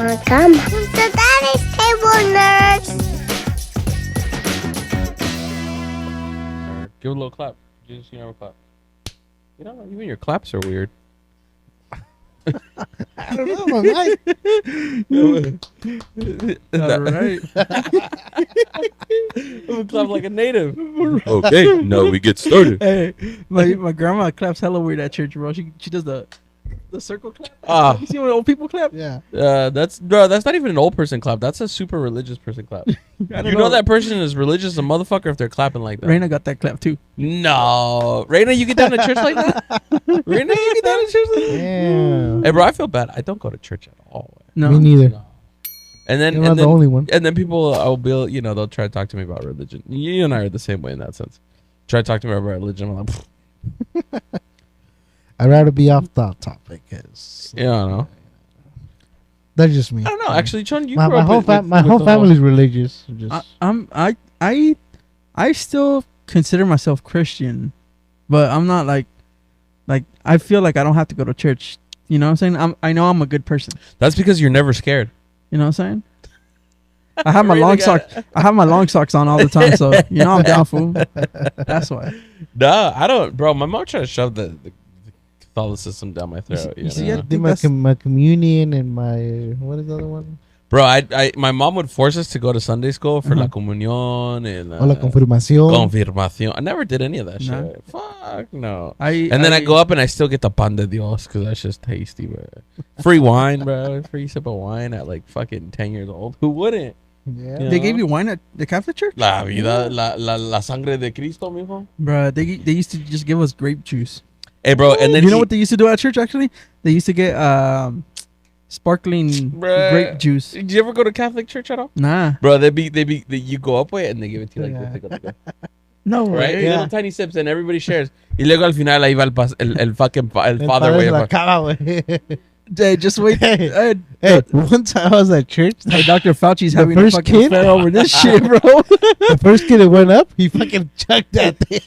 Welcome to Daddy's Table, nerds. Give a little clap. Just a clap. You know, even your claps are weird. I don't know, my mic. All right. I'm gonna clap like a native. Okay, now we get started. Hey, my grandma claps hella weird at church, bro. She does the circle clap. You see when old people clap? Yeah. That's not even an old person clap. That's a super religious person clap. You know that person is religious as a motherfucker if they're clapping like that. Raina got that clap too. No, Raina, you get down to church like that? Raina, you get down to church like that? Yeah. Hey, bro, I feel bad. I don't go to church at all. No, Me neither. No. And then, You're not the only one. And then people, I'll be, they'll try to talk to me about religion. You and I are the same way in that sense. Try to talk to me about religion. I'm like, I'd rather be off the topic. Cause yeah, I don't know. That's just me. I don't know. Actually, Chun, you my grew up whole, my whole family's religious. Just I still consider myself Christian, but I'm not like I feel like I don't have to go to church. You know what I'm saying? I know I'm a good person. That's because you're never scared. You know what I'm saying? I have my long socks. I have my long socks on all the time, so you know I'm down, fool. That's why. Nah, I don't, bro. My mom tried to shove the Catholicism down my throat. You see, I did my communion and my what is the other one? Bro, my mom would force us to go to Sunday school for la comunión and la confirmación. Confirmación. I never did any of that No. shit. Fuck no. And then I go up and I still get the pan de Dios because that's just tasty, bro. Free wine, bro. Free sip of wine at like fucking 10 years old. Who wouldn't? Yeah. You They know? gave you wine at the Catholic church? La vida, la sangre de Cristo, mijo. Bruh, they used to just give us grape juice. Hey, bro, and then you know what they used to do at church? Actually, they used to get sparkling grape juice. Did you ever go to Catholic church at all? Nah, Bro, you go up with it and they give it to you like this. They go. no Right? way. Little tiny sips and everybody shares. Y luego al final ahí va el fucking el father, padre se la güey. acaba, güey. Hey, just wait. Hey, one time I was at church. Hey, Dr. Fauci's The having a first fucking kid? affair over this shit, bro. The first kid that went up, he fucking chucked that thing.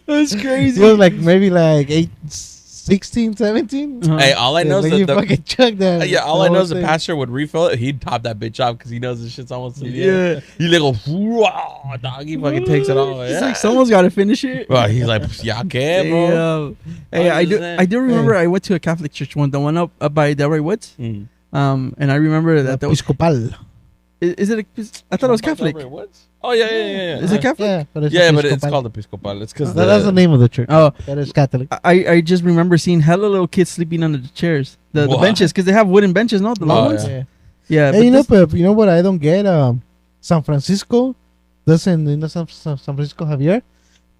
That's He crazy. was like maybe like 16, 17. Hey, all I know Like, is he that fucking chucked that. all I know is the thing. pastor would refill it. He'd top that bitch off because he knows this shit's almost to the Yeah. end. He like go, wow, dog. He fucking takes it all. It's Yeah. like someone's got to finish it. Bro, he's like, yeah, okay, bro. Damn. Hey, I do remember Hey. I went to a Catholic church one, the one up by Delray Woods. Mm. And I remember that was Episcopal. is it? I thought it was Catholic. Oh yeah. Is it Catholic? Yeah, but it's Yeah, but it's Episcopal. called Episcopal. It's because That's the name of the church. Oh, That is Catholic. I just remember seeing hella little kids sleeping under the chairs, the What? benches, because they have wooden benches, no, the long Oh, ones. yeah. Yeah, Hey, but but you know what I don't get? San Francisco doesn't, San Francisco Javier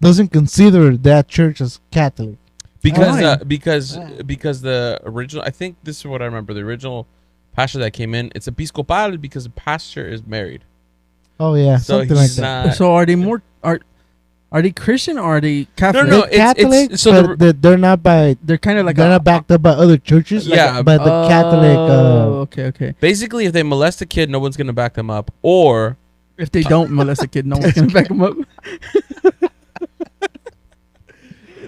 doesn't consider that church as Catholic. because Why? because the original. I think this is what I remember. The original pastor that came in, it's Episcopal because the pastor is married. Oh yeah, So something like he's that. not. so are they more are they Christian or are they Catholic? No, They're it's- Catholic, so but they're not by. They're kind of like They're not backed up by other churches. Yeah, but the Catholic. Oh, okay. Basically, if they molest a kid, no one's gonna back them up. Or If they don't molest a kid, no one's gonna back them up.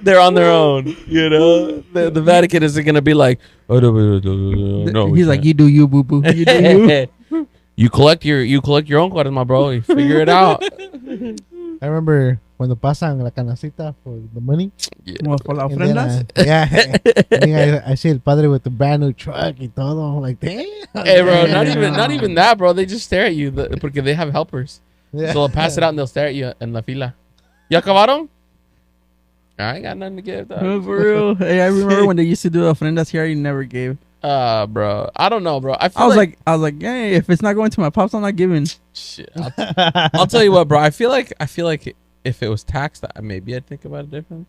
they're on their own. You know, the Vatican isn't gonna be like, oh no. we He's like, can't." you do you, boo boo. You do you. You collect your own quaresma, bro. You figure it out. I remember cuando pasan la canacita for the money. Yeah. Como por la And then, ofrendas. yeah. And then I see el padre with the brand new truck y todo. I'm like, damn. Hey, bro, not even that, bro. They just stare at you because they have helpers. Yeah. So they'll pass it out and they'll stare at you in la fila. ¿Ya acabaron? I ain't got nothing to give, dog. Oh, for real. Hey, I remember when they used to do ofrendas here, I never gave. Bro, I don't know, bro. I I was like, hey, if it's not going to my pops, I'm not giving. shit. I'll tell you what, bro. I feel like if it was taxed, maybe I'd think about it differently.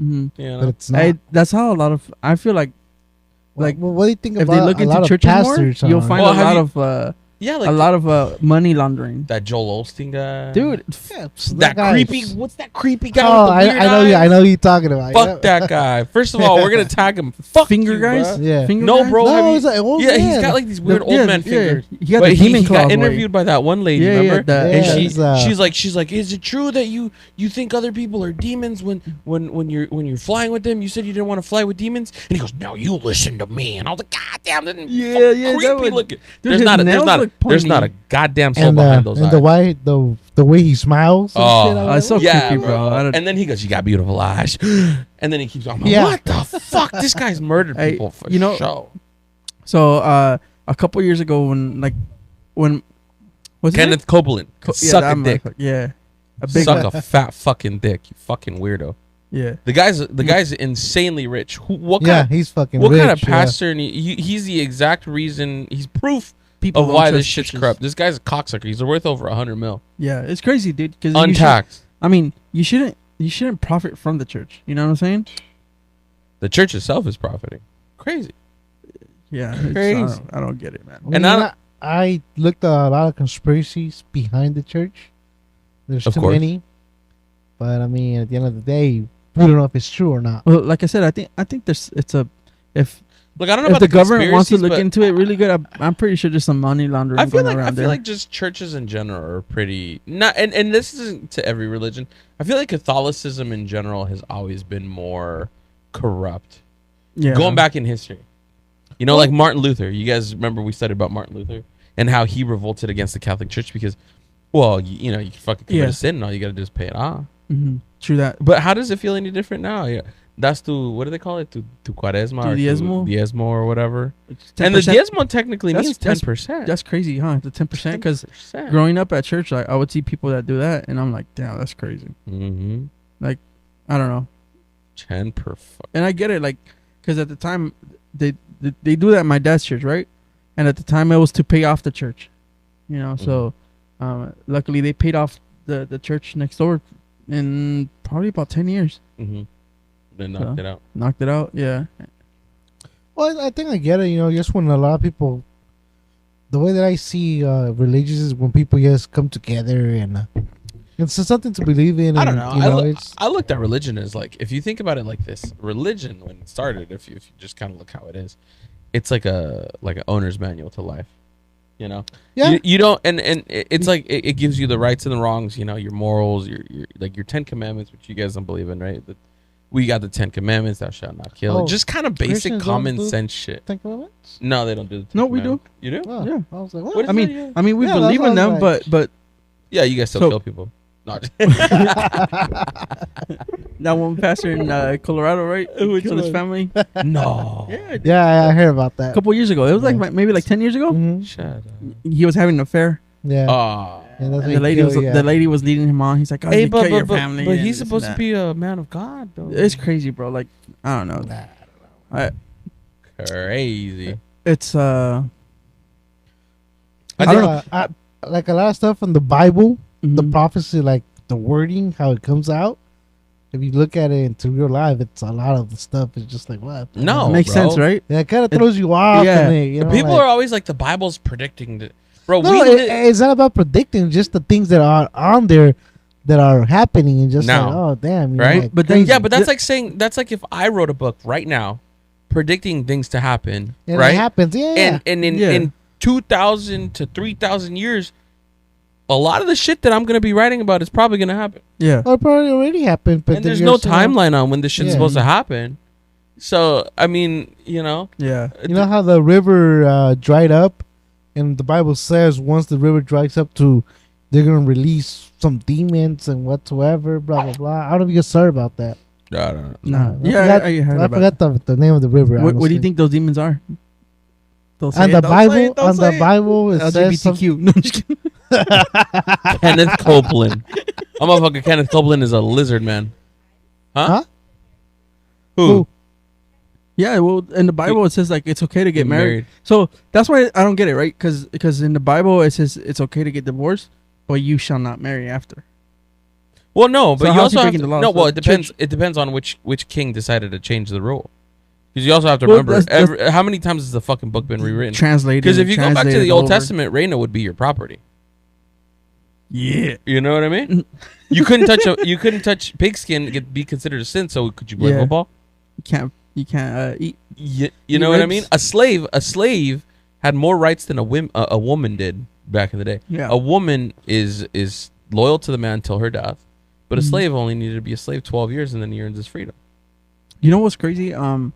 Mm-hmm. You But know? it's not. Hey, that's how a lot of I feel like Well, what do you think if about they look a lot into of churches more, pastors you'll are- find Well, a have lot you- of Yeah, like a lot of money laundering. that Joel Osteen guy, Dude, Yeah, That guy- creepy. What's that creepy guy Oh, with the weird I know. eyes? I know who you're talking about. Fuck that guy. First of all, we're gonna tag him. Fuck finger you, guys? bruh. Yeah. Finger No, guys? bro. No, have you- it's like old yeah, he's man. got like these weird The- old yeah, man yeah. fingers. He got But the demon he claws got away. interviewed by that one lady. Yeah, remember? yeah, And Yeah, she's like, is it true that you think other people are demons when you're flying with them? You said you didn't want to fly with demons, and he goes, no, you listen to me. And I was like, God damn, that Yeah, yeah, that creepy was- looking. Dude, There's his not nails look there's not a pointy. goddamn soul and behind those and eyes. the way he smiles. And Oh, shit, I was it's so like, yeah, creepy, bro. I don't- And then he goes, you got beautiful eyes. And then he keeps going, Yeah. what the fuck? This guy's murdered Hey, people for you know- show. So a couple years ago, when was Kenneth Copeland. Suck a dick. Yeah, a big Suck a fat fucking dick, you fucking weirdo. yeah. The guy's insanely rich. What yeah, kind he's fucking. what rich, kind of yeah. pastor? And he's the exact reason. He's proof People of don't why trust this shit's churches. corrupt. This guy's a cocksucker. He's worth over 100 mil, Yeah, it's crazy, dude. Because untaxed. I mean, you shouldn't profit from the church. You know what I'm saying? The church itself is profiting. Crazy. Yeah, Crazy. I don't get it, man. I And mean, I looked at a lot of conspiracies behind the church. There's Of too course. many, but I mean, at the end of the day, we don't know if it's true or not. Well, like I said, I think if Look, I don't know if about the government wants to conspiracies, look but into it really good, I'm pretty sure there's some money laundering I feel going like around there. just churches in general are pretty not, and this isn't to every religion. I feel like Catholicism in general has always been more corrupt. yeah. Going back in history, you know, like Martin Luther. You guys remember we studied about Martin Luther and how he revolted against the Catholic Church because, well, you know, you can fucking commit Yeah. a sin and all you got to do is pay it off. Mhm. True that. But how does it feel any different now? Yeah, that's what do they call it? To Quaresma To or diezmo? Diezmo or whatever. 10%. And the diezmo technically That's- means 10%. That's crazy, huh? The 10%. Because 10%. growing up at church, I would see people that do that, and I'm like, damn, that's crazy. Mm-hmm. I don't know. 10 per fuck. And I get it, like, because at the time they do that at my dad's church, right? And at the time it was to pay off the church, you know. So luckily they paid off the church next door in probably about 10 years. Mm-hmm. Then So- knocked it out. Knocked it out, yeah. Well, I think I get it. You know, just when a lot of people, the way that I see religions is when people just come together and it's just something to believe in. And, I don't know. You know, it's I looked at religion as like, if you think about it like this, religion when it started, if you just kind of look how it is, it's like an owner's manual to life. You know, yeah. you don't, and it's like it gives you the rights and the wrongs. You know, your morals, your like your 10 commandments, which you guys don't believe in, right? We got the 10 commandments: thou shalt not kill. Oh, Just kind of basic Christians don't common do sense shit. Think about it. No, they don't do the 10 No, we do. commandments. You do? Oh, Yeah. I was like, what? What is I mean, that? I mean, we Yeah, believe that's in what I them, was but Yeah, you guys still So- kill people. No, that one pastor in Colorado, right? Who killed his family. no. Yeah, Yeah, I heard about a that. couple years ago. It was like Yeah. maybe like 10 years ago. Mhm. Shut up. He was having an affair, Yeah. Oh. And that's and what he killed, yeah. the lady was leading him on. He's like, "Oh, Hey, you but kill your family." but and he's this and supposed to that. be a man of God, though. It's crazy, bro. Like, I don't know. Crazy. It's I I think don't know. Like a lot of stuff from the Bible, the mhm. prophecy, like the wording, how it comes out. If you look at it into real life, it's a lot of the stuff is just like what? the No. hell? makes bro. sense, right? Yeah, it kind of throws you off. yeah. And it, you know, people like, are always like the Bible's predicting that. Bro, no, we it's not about predicting, just the things that are on there that are happening, and just Now. like, oh damn, you know, Right? like, But then- crazy. yeah, but that's like saying if I wrote a book right now predicting things to happen, and right? it happens, yeah. And Yeah. in 2,000 to 3,000 years, a lot of the shit that I'm going to be writing about is probably going to happen. Yeah. Or probably already happened, but And then there's you're no still- timeline on when this shit's Yeah. supposed to happen. So, I mean, you know. Yeah. You know how the river dried up, and the Bible says once the river dries up, they're gonna release some demons and whatsoever, blah blah blah. I don't know if you guys heard about that. I don't know. Nah. I Yeah, forgot- I heard I about it. forgot the name of the river. What do you honestly. think those demons are? Don't say On it, the don't say Bible, it, don't on the say it. Bible, it says some, LGBTQ. No, I'm just kidding. Kenneth Copeland. I'm motherfucker. Kenneth Copeland is a lizard man. Huh? Huh? Who? Who? Yeah, well, in the Bible it says like it's okay to get married. So that's why I don't get it, right? Because in the Bible it says it's okay to get divorced, but you shall not marry after. Well, no, but So you how's also he have breaking to, the law? no. So Well, it depends. church- It depends on which king decided to change the rule. Because you also have to Well, remember, that's- how many times has the fucking book been rewritten? translated. Because if you go back to translated the Old over. Testament, Reina would be your property. Yeah. You know what I mean? You couldn't touch pigskin, be considered a sin. So could you play Yeah. football? You can't eat. You know what I ribs. mean? A slave had more rights than a woman did back in the day. Yeah. A woman is loyal to the man till her death, but a Mhm. slave only needed to be a slave 12 years and then he earns his freedom. You know what's crazy? In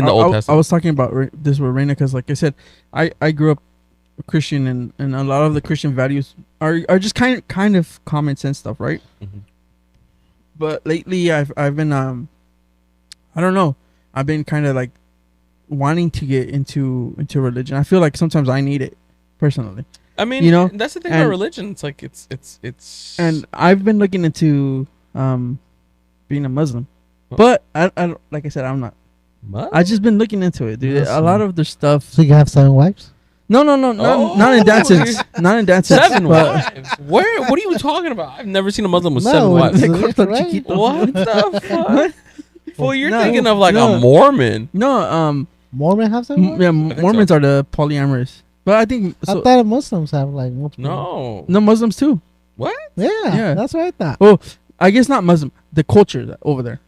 the Old I Testament. was talking about this with Reina because, like I said, I grew up Christian, and a lot of the Christian values are just kind of common sense stuff, right? Mhm. But lately, I've been I don't know, I've been kind of like wanting to get into religion. I feel like sometimes I need it personally, I mean, you know, that's the thing about and- religion. It's like it's and I've been looking into being a Muslim, Huh. but I don't, like I said, I'm not. What? I just been looking into it, dude. A Muslim. lot of the stuff. So you can have 7 wives? No, not in that Oh, sense. Not in that sense. 7 but- wives. Where? What are you talking about? I've never seen a Muslim with No, 7 wives. it's- Corto right. chiquito. What the fuck? Well, you're No, thinking of like no. a Mormon. No, Mormon have 7 wives? yeah, think so. Mormons are the polyamorous, but I think I so, thought Muslims have like multiple. No. no Muslims too. What? Yeah, Yeah. that's what I thought. Well, I guess not Muslim. The culture over there,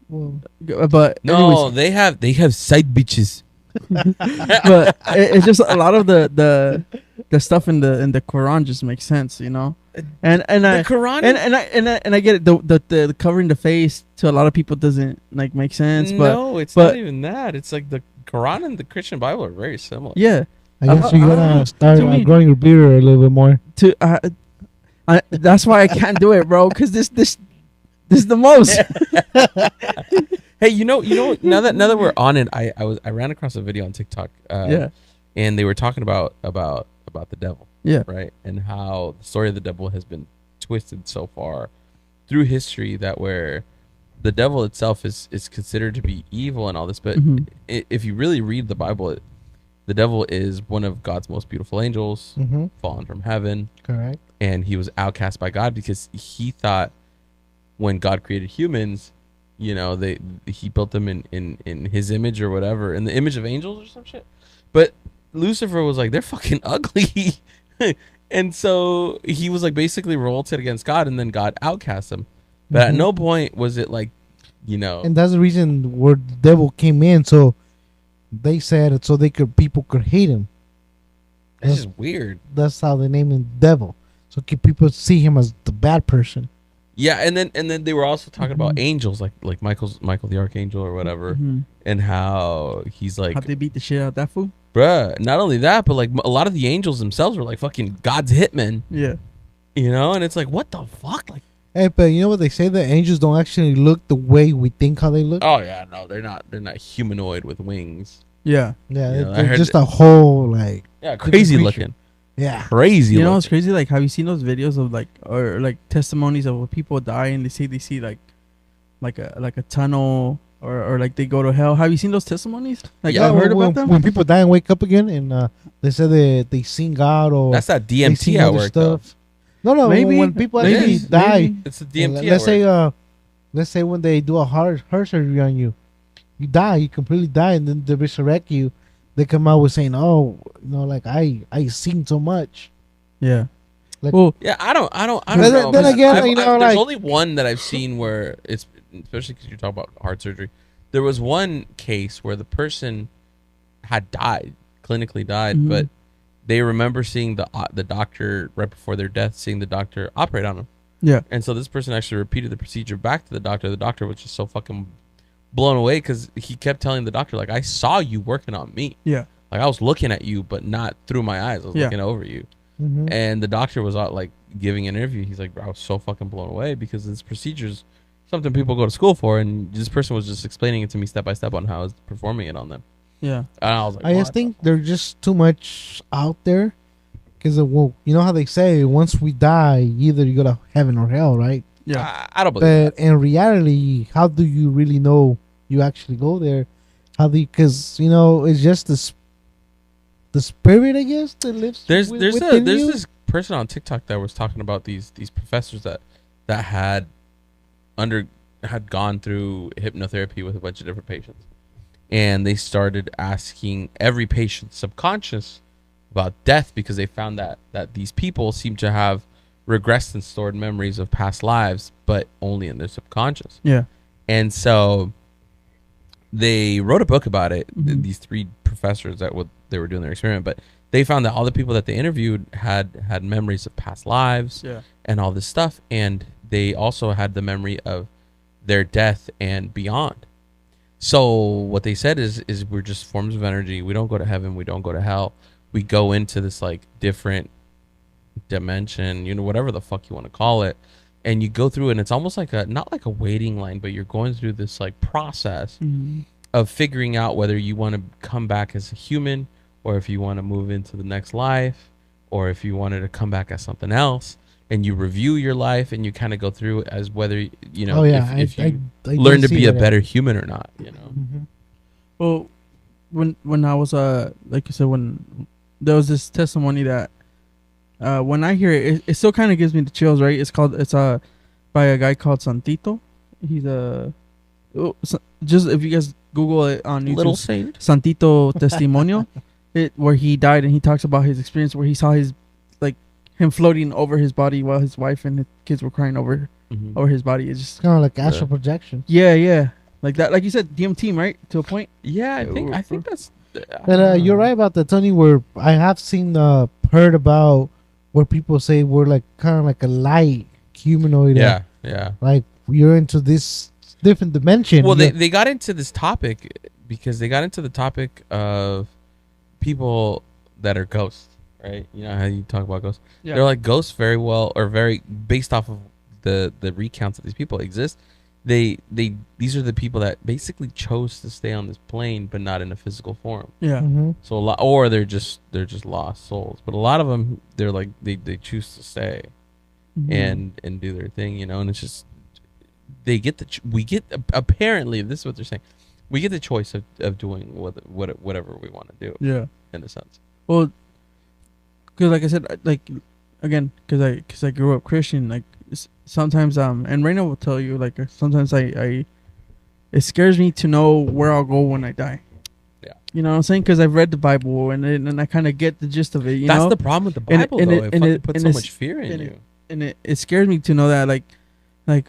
Well, but No, anyways, they have side bitches. but it's just a lot of the stuff in the Quran just makes sense, you know. And The I Quran. and I get it. The covering the face to a lot of people doesn't like make sense, but no, it's but- not even that. It's like the Quran and the Christian Bible are very similar. yeah. I guess you're gonna start to me- growing your beard a little bit more. To that's why I can't do it, bro. Because this is the most. Hey, you know. Now that we're on it, I ran across a video on TikTok. Yeah. And they were talking about the devil. Yeah. Right. And how the story of the devil has been twisted so far through history that where the devil itself is considered to be evil and all this, but Mhm. if you really read the Bible, the devil is one of God's most beautiful angels, Mm-hmm. fallen from heaven, Correct. and he was outcast by God because he thought when God created humans, you know, he built them in his image or whatever, in the image of angels or some shit. But Lucifer was like, they're fucking ugly. And so he was like basically revolted against God, and then God outcast him. But at Mhm. no point was it like, you know, And that's the reason where the devil came in. So they said it so people could hate him. it's just weird. That's how they named him devil. So people see him as the bad person. Yeah, and then they were also talking about Mhm. angels, like Michael the Archangel or whatever, Mhm. and how he's like, How they beat the shit out of that fool? bruh, not only that, but like a lot of the angels themselves were like fucking God's hitmen, Yeah. you know? And it's like, what the fuck? Like, Hey, but you know what they say? The angels don't actually look the way we think how they look. oh yeah, no, they're not humanoid with wings. Yeah. Yeah, Yeah, I they're heard just that- a whole like Yeah, crazy creature. looking. yeah. Crazy You know looking. what's crazy? Like, have you seen those videos of like testimonies of when people die and they see like a tunnel or like they go to hell? Have you seen those testimonies? Like, Yeah, I've heard when, about them. when people die and wake up again, and they say they seen God or That's that they DMT seen at other work, though. No, Maybe. when people Maybe. actually die, Maybe. It's the DMT let's at work. say let's say when they do a heart surgery on you, you die, you completely die, and then they resurrect you. They come out with saying, "Oh, you know, like I seen so much." Yeah. Like- Well, Yeah, I don't Then- know. then again, I've- you know, there's like- only one that I've seen where it's, especially because you're talking about heart surgery. There was one case where the person had died, clinically died, Mhm. but they remember seeing the doctor right before their death, seeing the doctor operate on them. yeah. And so this person actually repeated the procedure back to the doctor. The doctor was just so fucking blown away because he kept telling the doctor, like, I saw you working on me. Yeah. Like, I was looking at you, but not through my eyes. I was Yeah. looking over you. Mm-hmm. And the doctor was out, like, giving an interview. He's like, bro, I was so fucking blown away because this procedure's something people go to school for. And this person was just explaining it to me step by step on how I was performing it on them. Yeah. And I was like, I just what think they're just too much out there, because well, you know how they say once we die, either you go to heaven or hell, right? Yeah. I don't believe But in reality, how do you really know you actually go there? How do you? Because you know it's just the spirit, I guess, that lives. there's within there's you. this person on TikTok that was talking about these professors that had gone through hypnotherapy with a bunch of different patients, and they started asking every patient's subconscious about death, because they found that these people seem to have regressed and stored memories of past lives, but only in their subconscious. Yeah. And so they wrote a book about it. Mhm. These 3 professors that they were doing their experiment, but they found that all the people that they interviewed had memories of past lives Yeah. and all this stuff, and they also had the memory of their death and beyond. So what they said is we're just forms of energy. We don't go to heaven. We don't go to hell. We go into this like different dimension, whatever the fuck you want to call it, and you go through it, and it's almost like not like a waiting line, but you're going through this like process Mhm. of figuring out whether you want to come back as a human, or if you want to move into the next life, or if you wanted to come back as something else. And you review your life, and you kind of go through as whether Oh yeah, if you I learn did to see be a that. better human or not. Mhm. Well, when I was like you said, when there was this testimony that when I hear it, it still kind of gives me the chills. Right? It's by a guy called Santito. He's just if you guys Google it on YouTube, Little saint. Santito Testimonio, where he died, and he talks about his experience where he saw him floating over his body while his wife and his kids were crying over his body. It's just It's kind of like astral projection. yeah, like that. Like you said, DMT, right? To a point. Yeah, I think that's. But you're right about that, Tony. Where I have seen heard about where people say we're like kind of like a light humanoid. Yeah. Like you're into this different dimension. Well, Yeah. they got into this topic because they got into the topic of people that are ghosts, right? You know how you talk about ghosts? Yeah. They're like ghosts very well, or very based off of the recounts that these people exist. These are the people that basically chose to stay on this plane, but not in a physical form. Yeah. Mhm. So a lot, or they're just lost souls. But a lot of them, they're like they choose to stay Mhm. and do their thing, and it's just they get we get apparently this is what they're saying. We get the choice of doing whatever we want to do, Yeah. in a sense. Well, because like I said, like again, because I grew up Christian. Like sometimes and Raina will tell you, like sometimes I it scares me to know where I'll go when I die. Yeah. You know what I'm saying? Because I've read the Bible and I kind of get the gist of it. That's know? the problem with the And Bible, and though. it- It and fucking it- puts and so it's- much fear in and you. And it scares me to know that like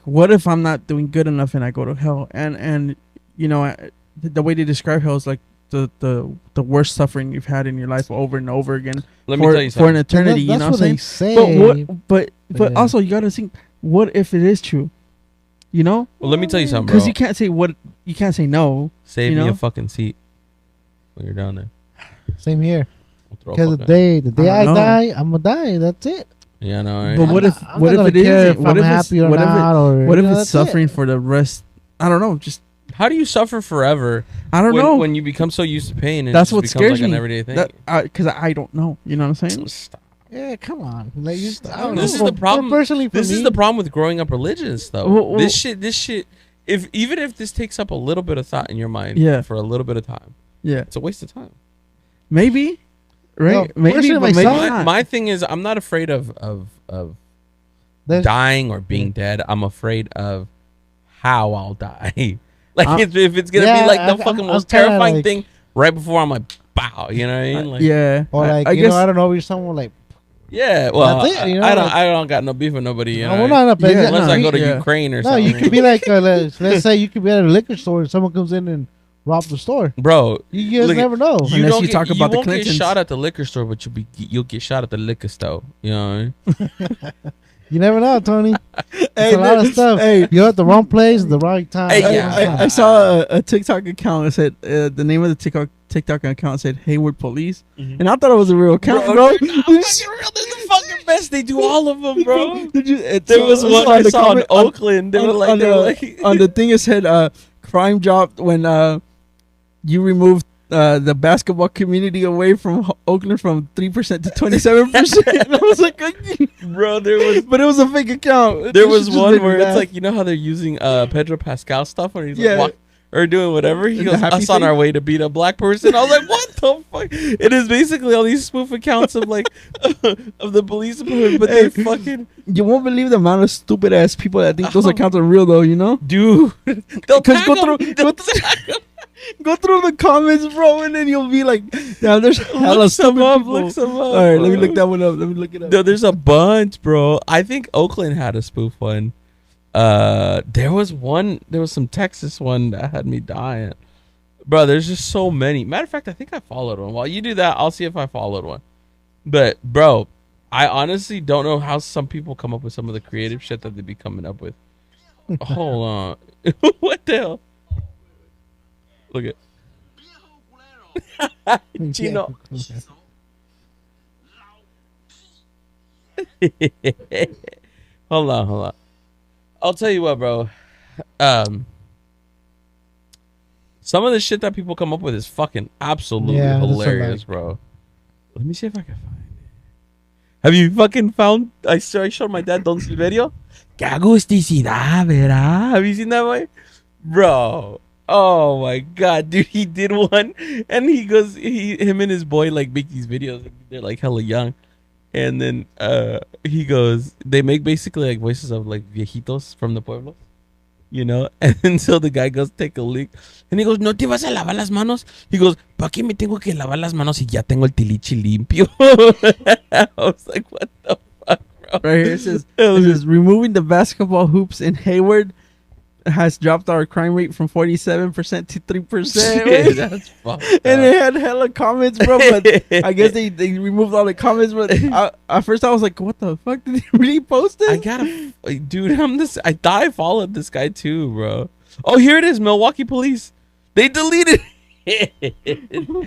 what if I'm not doing good enough and I go to hell, and the way they describe hell is like the worst suffering you've had in your life over and over again Let me for tell you for an something. eternity. That's You know what what I'm they saying? say. But Yeah. also you gotta think, what if it is true? You know, Well, let me tell you something, bro. because you can't say no. Save you me know? a fucking seat when you're down there. Same here. We'll throw a Because the fucking- day I I don't know. die, I'm gonna die. That's it. Yeah, no, right? But what if I'm what not if gonna it care is? if What I'm if it's happy or what if not? Or what if you know, it's that's it. suffering for the rest? I don't know. Just How do you suffer forever? I don't know. When you become so used to pain, and That's it what just becomes scares like an me. everyday thing. Because I don't know. You know what I'm saying? Stop. Yeah, come on. Like, I This don't know. is For- the problem. Personally, for This me, is the problem with growing up religious, though. Well, this shit. Even if this takes up a little bit of thought in your mind, Yeah. for a little bit of time, Yeah, it's a waste of time. maybe. Right? Well, maybe, personally, but maybe myself- not. My thing is, I'm not afraid of There's- dying or being dead. I'm afraid of how I'll die. Like I'm- if it's gonna Yeah, be like the I'm fucking kinda most terrifying like- thing right before I'm like, bow. You know what I mean? Like, yeah. Or like, I you guess know, I don't know, you're someone like, yeah. Well, That's it, you know, I don't. like- I don't got no beef with nobody. You no, know, we're not up. Yeah, unless no, I go to yeah. Ukraine or No, something. you could be like, let's say you could be at a liquor store and someone comes in and rob the store. bro. You guys Look, never know. You Unless don't you get, talk you about the won't get Clintons. shot at the liquor store, but you'll get shot at the liquor store. You know what I mean? You never know, Tony. Hey, It's a lot of stuff. Hey, You're at the wrong place at the right time. Hey, That's yeah. what I'm saying. I saw a TikTok account that said the name of the TikTok account said Hayward Police, and I thought it was a real account, bro. They're not fucking real. They're the fucking best. They do all of them, bro. Did you, There was one I the saw in comment- on- Oakland. They were on, like, on they were the, like, on the thing it said crime dropped when you removed the basketball community away from Oakland from 3% to 27%. I was like, bro. There was but it was a fake account. there This was shit just one made me where it's laugh. like, you know how they're using Pedro Pascal stuff when he's like Yeah. or doing whatever. He The goes, happy us on thing? our way to beat a black person. I was like, what the fuck? It is basically all these spoof accounts of like of the police department, but they fucking you won't believe the amount of stupid ass people that think those Oh. accounts are real, though. You know, dude. They'll because tag 'em. They'll go tag 'em. Go through the comments, bro, and then you'll be like, "Damn, there's hella Look some stupid up. people." Look some up. All right, let me bro. look that one up. Let me look it up. No, there's a bunch, bro. I think Oakland had a spoof one. There was some Texas one that had me dying. Bro, there's just so many. Matter of fact, I think I followed one. While you do that, I'll see if I followed one. But, bro, I honestly don't know how some people come up with some of the creative shit that they be coming up with. Hold on. What the hell? Look at Chino. Hold on. I'll tell you what, bro. Some of the shit that people come up with is fucking absolutely Yeah, that's hilarious, alike. bro. Let me see if I can find it. Have you fucking found? I showed my dad Don Silverio. Que agusticidad, ¿verdad? Have you seen that boy? Bro. Oh my god, dude, he did one and he goes him and his boy like make these videos. They're like hella young. And then he goes, they make basically like voices of like viejitos from the pueblo, you know? And until the guy goes take a leak and he goes, ¿No te vas a lavar las manos? He goes, ¿para qué me tengo que lavar las manos si ya tengo el tilichi limpio? I was like, what the fuck, bro? Right here it says removing the basketball hoops in Hayward has dropped our crime rate from 47% to 3%. Shit, that's fucked And up. it had hella comments, bro. But I guess they removed all the comments. But at first I was like, what the fuck? Did they really post it? I gotta, dude. I thought I followed this guy too, bro. Oh, here it is, Milwaukee Police. They deleted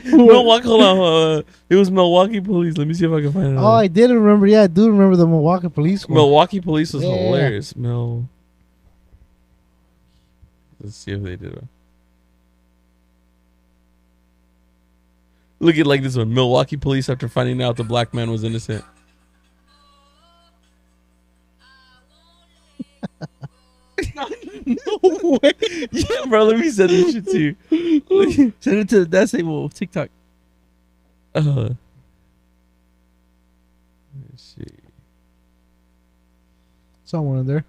Milwaukee. Hold on, it was Milwaukee Police. Let me see if I can find it. Oh, I did remember. Yeah, I do remember the Milwaukee police one. Milwaukee Police was Yeah. hilarious. Let's see if they did it. Look at like this one. Milwaukee Police after finding out the black man was innocent. No way. Yeah, bro. Let me send this shit to you. Send it to the Decibel TikTok. Let's see. Someone in there.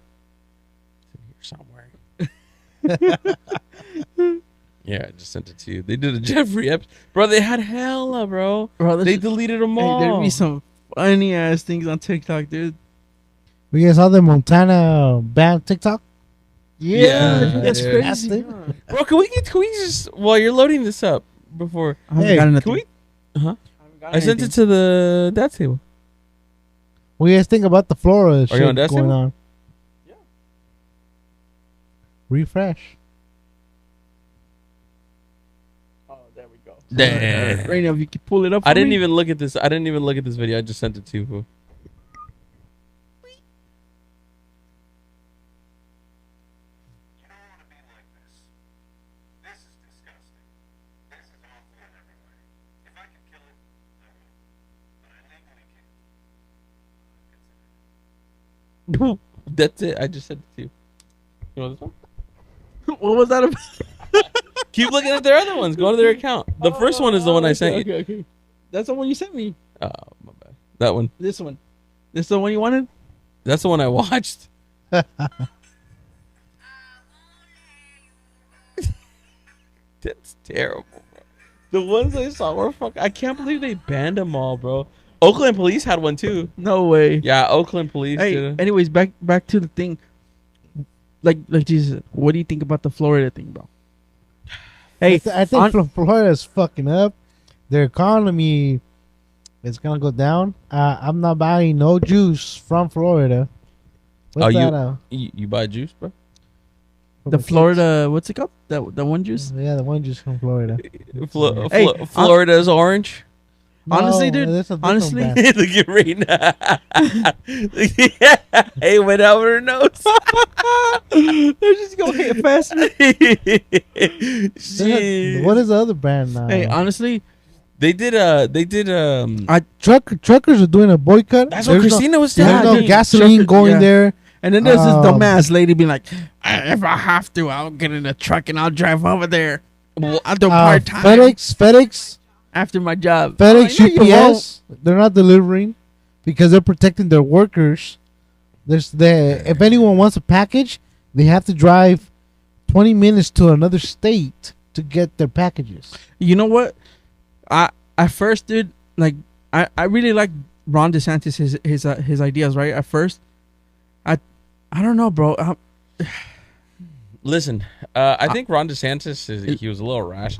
It's in here somewhere. Yeah, I just sent it to you. They did a Jeffrey Epps. Bro, they had hella, bro. Bro, They deleted them all. Hey, there'd be some funny ass things on TikTok, dude. We guys saw the Montana band TikTok. Yeah, that's dude. crazy. That's it. huh? Bro, can we just while you're loading this up before I haven't Hey, gotten can nothing. we haven't gotten I sent anything. it to the dad's table. What do you guys think about the Florida Are you on shit Death going Table? on? Yeah. Refresh. Oh, there we go. Damn. Right now, if you could pull it up. I for didn't me. even look at this. I didn't even look at this video. I just sent it to you. Fool. You don't want to be like this. This is disgusting. This is awful in every way. If I could kill it, I would. But I legally can't. That's it. I just sent it to you. You know this one? What was that about? Keep looking at their other ones. Go to their account. The first one is the one I sent you. Okay. That's the one you sent me. Oh, my bad. That one. This one. This the one you wanted? That's the one I watched. That's terrible, bro. The ones I saw were fuck. I can't believe they banned them all, bro. Oakland Police had one too. No way. Yeah, Oakland Police. Hey, did it. anyways, back to the thing. Like Jesus, what do you think about the Florida thing, bro? Hey, I think Florida's fucking up. Their economy is gonna go down. I'm not buying no juice from Florida. What's Oh, that? You buy juice, bro? the Florida, what's it called? The one juice. Yeah, the one juice from Florida. Hey, Florida's orange. Honestly, dude, that's a different honestly- brand. Look at Raina. Hey, went over her notes. They're just gonna hit faster. Shit. What is the other brand now? Hey, honestly, They did Truckers are doing a boycott. that's what There's Christina was There's saying. no dude, gasoline truckers- going yeah. there. and then there's this Um, dumbass lady being like, if I have to, I'll get in a truck and I'll drive over there. I'll do part time FedEx, after my job. FedEx, I know you UPS. They're not delivering because they're protecting their workers. If anyone wants a package, they have to drive 20 minutes to another state to get their packages. You know what? I first did like I really like Ron DeSantis his ideas, right? At first, I don't know, bro. Listen, I think Ron DeSantis he was a little rash.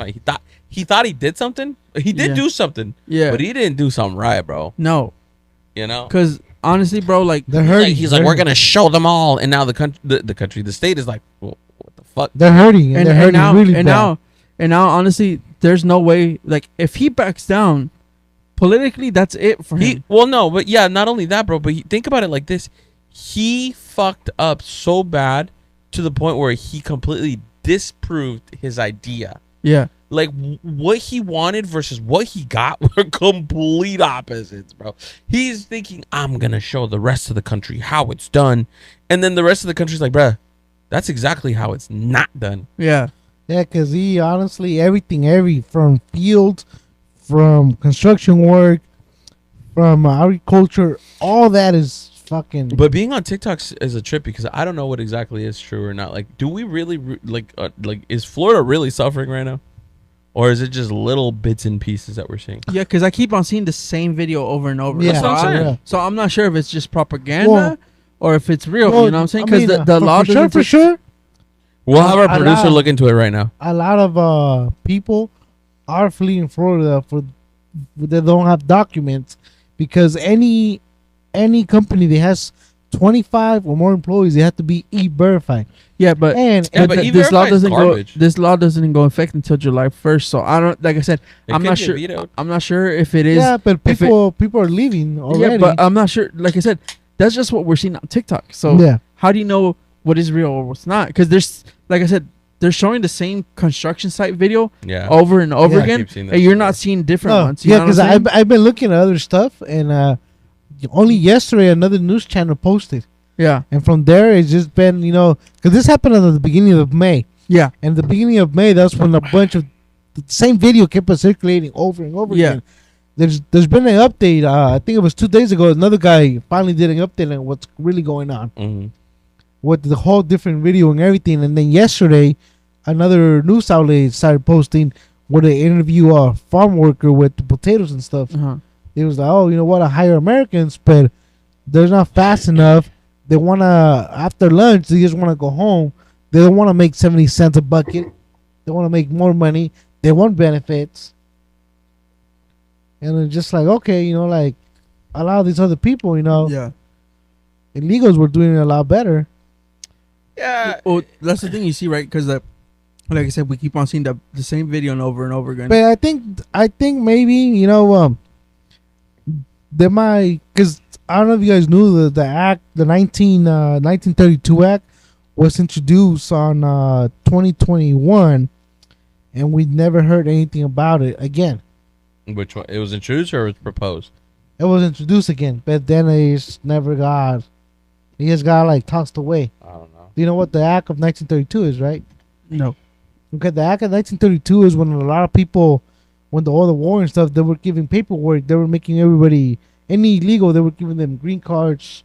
He thought he did something. He did Yeah. do something. Yeah. But he didn't do something right, bro. No, You know. because honestly, bro, like They're hurting. He's like, we're gonna show them all, and now the state is like, well, what the fuck? They're hurting, and they're hurting now really and bad. now honestly, there's no way. Like if he backs down politically, that's it for him. But yeah, not only that, bro. But think about it like this: he fucked up so bad to the point where he completely disproved his idea. Yeah. Like what he wanted versus what he got were complete opposites, bro. He's thinking, I'm gonna show the rest of the country how it's done, and then the rest of the country's like, bruh, that's exactly how it's not done. Yeah. Yeah, because he honestly, from fields, from construction work, from agriculture, all that is fucking. But being on TikTok is a trip because I don't know what exactly is true or not. Like, do we really like is Florida really suffering right now, or is it just little bits and pieces that we're seeing? Yeah, because I keep on seeing the same video over and over. Yeah, That's what I'm saying. yeah. So I'm not sure if it's just propaganda Well, or if it's real. Well, you know what I'm saying? I Because mean, the law for doesn't. for sure, We'll have our a producer lot. look into it right now. a lot of people are fleeing Florida for they don't have documents because any company that has 25 or more employees, they have to be e-verified. Yeah, but And Yeah, but but this law E-Verify is doesn't go. garbage. This law doesn't go effect until July 1st. So I don't. Like I said, It I'm could not get sure. vetoed. I'm not sure if it is. yeah, but if it- people are leaving already. Yeah, but I'm not sure. Like I said, that's just what we're seeing on TikTok. So yeah. how do you know what is real or what's not? Because there's, like I said, they're showing the same construction site video Yeah. over and over Yeah, I again, keep seeing that and you're too. not seeing different No, ones. You yeah, know what I'm because saying? I've been looking at other stuff, and only yesterday another news channel posted, Yeah, and from there it's just been because this happened at the beginning of May, yeah, and the beginning of May that's when a bunch of the same video kept on circulating over and over Yeah. again. There's been an update. I think it was 2 days ago. Another guy finally did an update on what's really going on Mhm. with the whole different video and everything. And then yesterday, another news outlet started posting where they interview a farm worker with the potatoes and stuff. uh-huh. It was like, oh, you know what? I hire Americans, but they're not fast enough. They want to, after lunch, they just want to go home. They don't want to make 70 cents a bucket. They want to make more money. They want benefits. And it's just like, okay, like a lot of these other people, yeah. illegals were doing it a lot better. Yeah. Well, that's the thing you see, right? Because like I said, we keep on seeing the same video and over again. But I think maybe, they might, because I don't know if you guys knew the act, the 1932 act was introduced on 2021, and we never heard anything about it again. Which one? It was introduced or it was proposed? It was introduced again, but then it just never got, it just got like tossed away. I don't know. Do you know what the act of 1932 is, right? No. Okay, the act of 1932 is when a lot of people, when all the war and stuff, they were giving paperwork. They were making everybody, any illegal, they were giving them green cards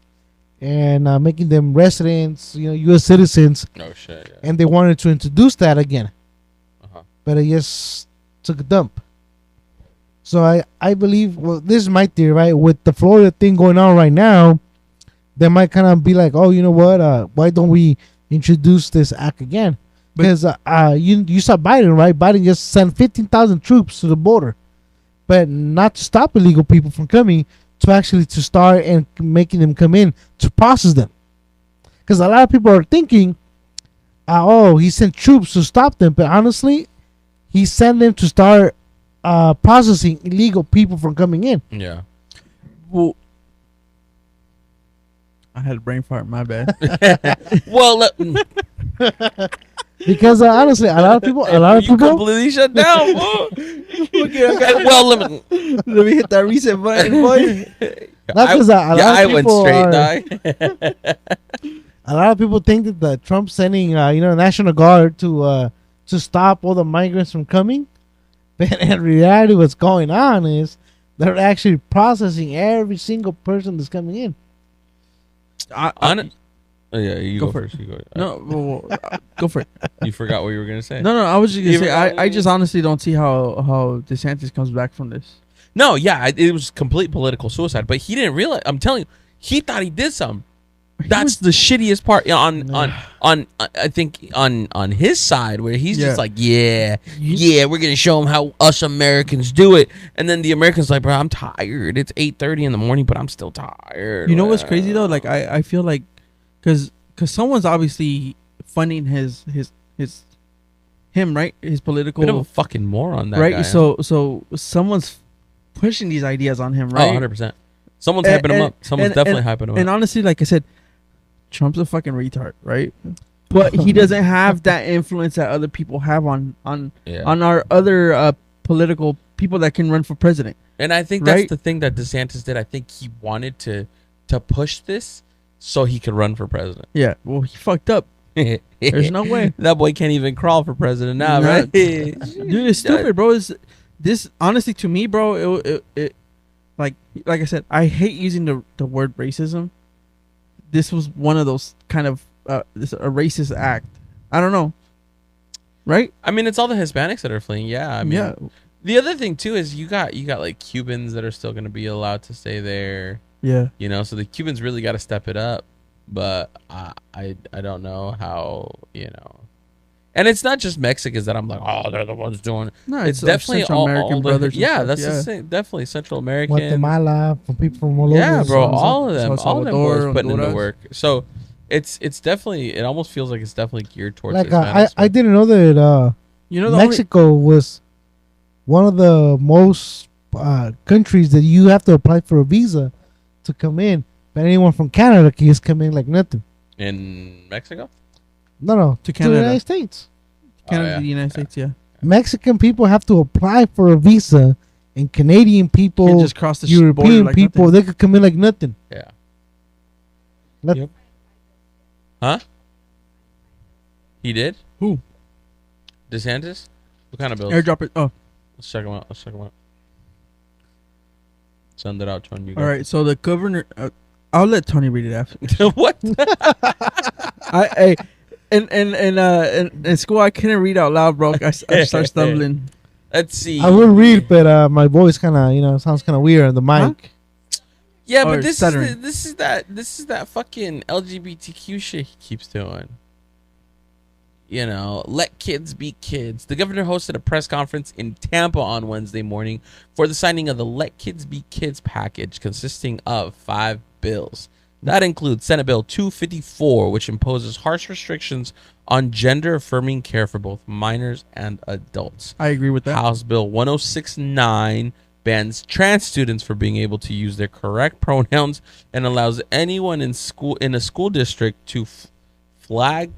and making them residents, U.S. citizens. Oh shit. Yeah. And they wanted to introduce that again. Uh-huh. But it just took a dump. So I believe, well, this is my theory, right? With the Florida thing going on right now, they might kind of be like, oh, you know what? Why don't we introduce this act again? Because you saw Biden, right? Biden just sent 15,000 troops to the border, but not to stop illegal people from coming, to actually to start and making them come in to process them. Because a lot of people are thinking, oh, he sent troops to stop them, but honestly, he sent them to start processing illegal people from coming in. Yeah. Well, I had a brain fart. My bad. Well, Because honestly, a lot of people, you completely shut down. Boy. Well, let me hit that reset button, boy. Not 'cause a lot of I went people straight, are- dog. a lot of people think that the Trump sending National Guard to stop all the migrants from coming, but in reality, what's going on is they're actually processing every single person that's coming in. Oh, yeah, you Go go for first. You go. No, go for it. You forgot what you were gonna say. No, I was just gonna You say forgot- I just honestly don't see how DeSantis comes back from this. No, yeah, it was complete political suicide. But he didn't realize. I'm telling you, he thought he did something. That's the shittiest part on I think on his side, where he's Yeah. just like, yeah, we're gonna show him how us Americans do it, and then the Americans like, bro, I'm tired. It's 8:30 in the morning, but I'm still tired. You know what's crazy though? Like I feel like because someone's obviously funding him, right? His political, Bit of a fucking moron, that right? guy, So someone's pushing these ideas on him, right? 100%. Someone's hyping him up. Someone's definitely hyping him up. And honestly, like I said, Trump's a fucking retard, right? But he doesn't have that influence that other people have on Yeah. our other political people that can run for president. And I think that's Right? the thing that DeSantis did. I think he wanted to push this so he could run for president. Yeah, well, he fucked up. There's no way. That boy can't even crawl for president now, Nah. right? Dude, it's stupid, bro. This honestly to me, bro, it like I said, I hate using the word racism. This was one of those kind of a racist act. I don't know, right? I mean, it's all the Hispanics that are fleeing. Yeah, I mean, yeah, the other thing too is you got like Cubans that are still going to be allowed to stay there. yeah. You know, so the Cubans really got to step it up. But I don't know how, you know. And it's not just Mexicans that I'm like, oh, they're the ones doing it. No, It's like definitely Central all American the, brothers. and yeah, stuff, that's yeah. the same. Definitely Central American. Guatemala, from people from all Yeah, over. bro, so- all of them, all of them Salvador, boys putting in the Honduras. work. So it's definitely, it almost feels like it's definitely geared towards Like Hispanics. I didn't know that You know, the Mexico was one of the most countries that you have to apply for a visa to come in. But anyone from Canada can just come in like nothing. in Mexico. No, To to the Canada. United States. Canada, Oh, yeah. the United States, yeah. Mexican people have to apply for a visa, and Canadian You people, can just cross the border European like people, nothing. they could come in like nothing. Yeah. Let- Yep. Huh? He did? Who? DeSantis? What kind of bills? Airdrop it. Oh, Let's check them out. Send it out, Tony. You all right. So the governor. I'll let Tony read it after. What? In school I couldn't read out loud, bro. I start stumbling. Let's see. I will read, but my voice kind of sounds kind of weird on the mic. Huh? Yeah, Or but this stuttering. is that fucking LGBTQ shit he keeps doing. You know, let kids be kids. The governor hosted a press conference in Tampa on Wednesday morning for the signing of the Let Kids Be Kids package, consisting of 5 bills. That includes Senate Bill 254, which imposes harsh restrictions on gender-affirming care for both minors and adults. I agree with that. House Bill 1069 bans trans students for being able to use their correct pronouns and allows anyone in a school district to flag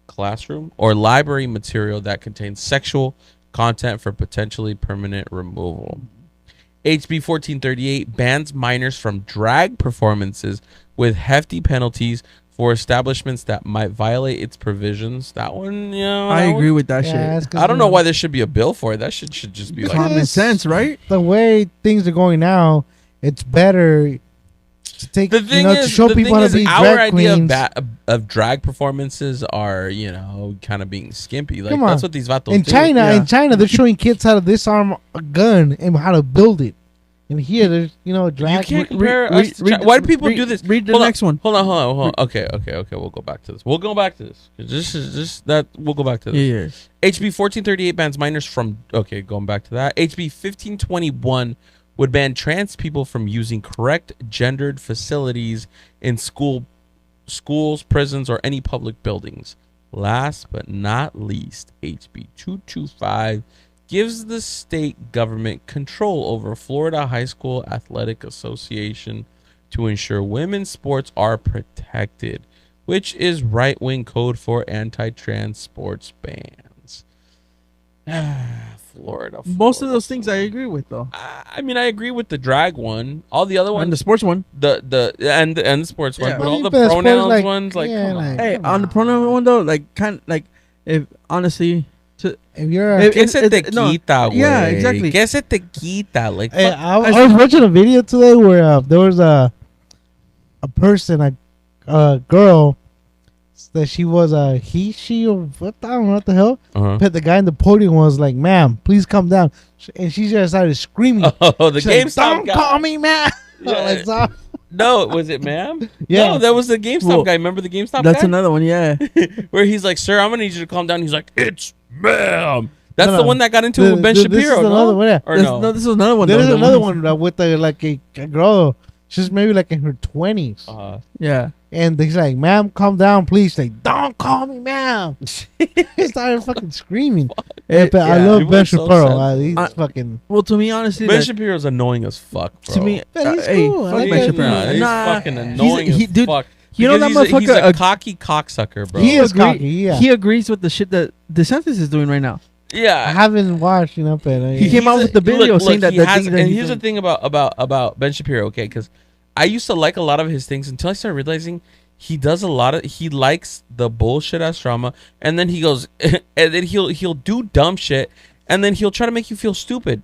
classroom or library material that contains sexual content for potentially permanent removal. HB 1438 bans minors from drag performances with hefty penalties for establishments that might violate its provisions. That one, you know, I that agree one- with that Yeah, it's shit. 'cause, I don't you know why there should be a bill for it. That should just be like, Because- Common sense, right? the way things are going now, it's better to take the thing to is, show the people thing how is to be our drag idea queens. of drag performances are, you know, kind of being skimpy. Like Come on. that's what these vatos In do. China, Yeah. they're showing kids how to disarm a gun and how to build it. And here, there's You drag. can't compare us to China. Why do people do this? Read the Hold on. next one. Hold on. Okay. We'll go back to this. We'll go back to this. 'Cause this is just that. We'll go back to this. Yeah, yeah. HB 1438 bans minors from. Okay, going back to that. HB 1521 would ban trans people from using correct gendered facilities in schools, prisons, or any public buildings. Last but not least, HB 225 gives the state government control over Florida High School Athletic Association to ensure women's sports are protected, which is right-wing code for anti-trans sports bans. Florida. Most of those things I agree with, though. I mean, I agree with the drag one. All the other And the ones, sports one. and the sports one, Yeah. but all the But sports, pronouns like, ones, like, yeah, come on. like- Hey, Come on the on. pronoun one though, like if honestly, If you're, If- ¿Qué se te no, quita, güey? yeah, exactly. ¿Qué se te quita? Like, Hey, fuck. I was watching a video today where there was a person, a girl, that she was she or what, I don't know what the hell. Uh-huh. But the guy in the podium was like, "Ma'am, please come down," and she just started screaming. Oh, the She's like, GameStop "Don't guy. call me, ma'am." Yeah. Like, so- No, was it ma'am? Yeah. No, that was the GameStop Well, guy. Remember the GameStop That's guy? another one. Yeah. Where he's like, "Sir, I'm gonna need you to calm down." He's like, "It's ma'am." That's No, the no. one that got into it with Ben This Shapiro, is no? another one, yeah. Or This, no? this was another one. There though, is the another one- one with like a girl. She's maybe like in her 20s. Yeah. And he's like, "Ma'am, calm down, please." Like, "Don't call me, ma'am." He started fucking screaming. But I yeah, love he Ben was so Shapiro. sad. He's I- fucking. Well, to me, honestly, Ben that- Shapiro's annoying as fuck, bro. to me, Yeah, he's hey, cool. I fuck like Ben that Shapiro. dude. He's Nah, fucking annoying he- as dude, fuck. you know Because that he's a motherfucker. cocky cocksucker, bro. He is cocky, yeah. He agrees with the shit that DeSantis is doing right now. I Yeah. haven't watched, but He came out with the video saying that he the has, thing that and he's here's the doing- thing about Ben Shapiro, okay? Because I used to like a lot of his things until I started realizing he does a lot of he likes the bullshit ass drama, and then he goes and then he'll do dumb shit, and then he'll try to make you feel stupid.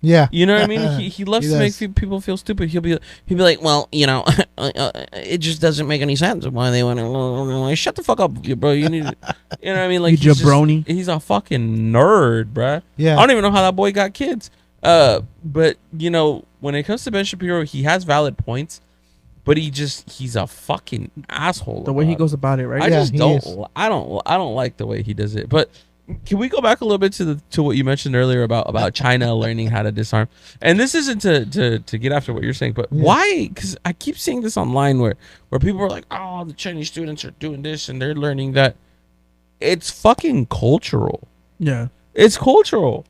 Yeah. You know what I mean? He loves He to make does. people feel stupid. He'll be like, well, it just doesn't make any sense why they want to shut the fuck up, bro. You need, you know what I mean? Like You he's just- jabroni. he's a fucking nerd, bruh. Yeah. I don't even know how that boy got kids. But when it comes to Ben Shapiro, he has valid points, but he's a fucking asshole. The way he about it. goes about it, right? I Yeah, just he don't. is. I don't like the way he does it. But can we go back a little bit to what you mentioned earlier about China learning how to disarm? And this isn't to get after what you're saying, but Yeah. why? Because I keep seeing this online where people are like, oh, the Chinese students are doing this and they're learning that. It's fucking cultural. Yeah. It's cultural.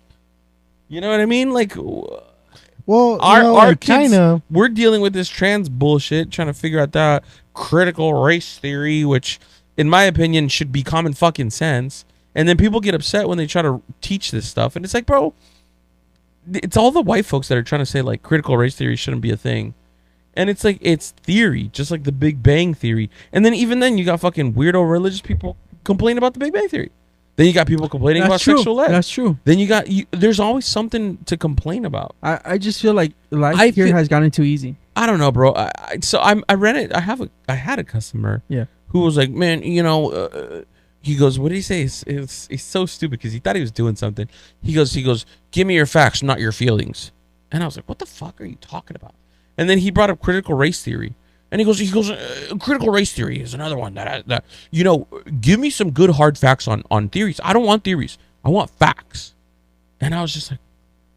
You know what I mean? Like Well, our in kids, China. we're dealing with this trans bullshit, trying to figure out that critical race theory, which, in my opinion, should be common fucking sense. And then people get upset when they try to teach this stuff, and it's like, bro, it's all the white folks that are trying to say like critical race theory shouldn't be a thing, and it's like it's theory, just like the Big Bang theory. And then even then, you got fucking weirdo religious people complaining about the Big Bang theory. Then you got people complaining about That's true. sexual ed. That's true. Then you got there's always something to complain about. I just feel like life I here feel- has gotten too easy. I don't know, bro. I read it. I had a customer Yeah. who was like, man, he goes, what did he say? It's so stupid because he thought he was doing something. He goes, give me your facts, not your feelings. And I was like, what the fuck are you talking about? And then he brought up critical race theory. And he goes, critical race theory is another one that give me some good hard facts on theories. I don't want theories. I want facts. And I was just like,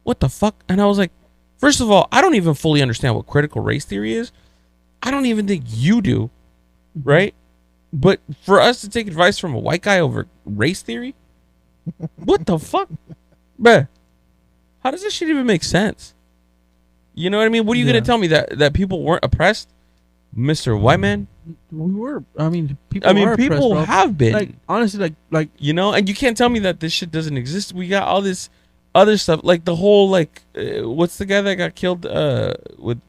what the fuck? And I was like, first of all, I don't even fully understand what critical race theory is. I don't even think you do, right? But for us to take advice from a white guy over race theory, what the fuck? Bruh, how does this shit even make sense? You know what I mean? What are you Yeah. going to tell me that people weren't oppressed? Mr. White Man? We were. I mean, people. I mean, are oppressed, people bro. have been. Like honestly, like And you can't tell me that this shit doesn't exist. We got all this other stuff, like the whole what's the guy that got killed with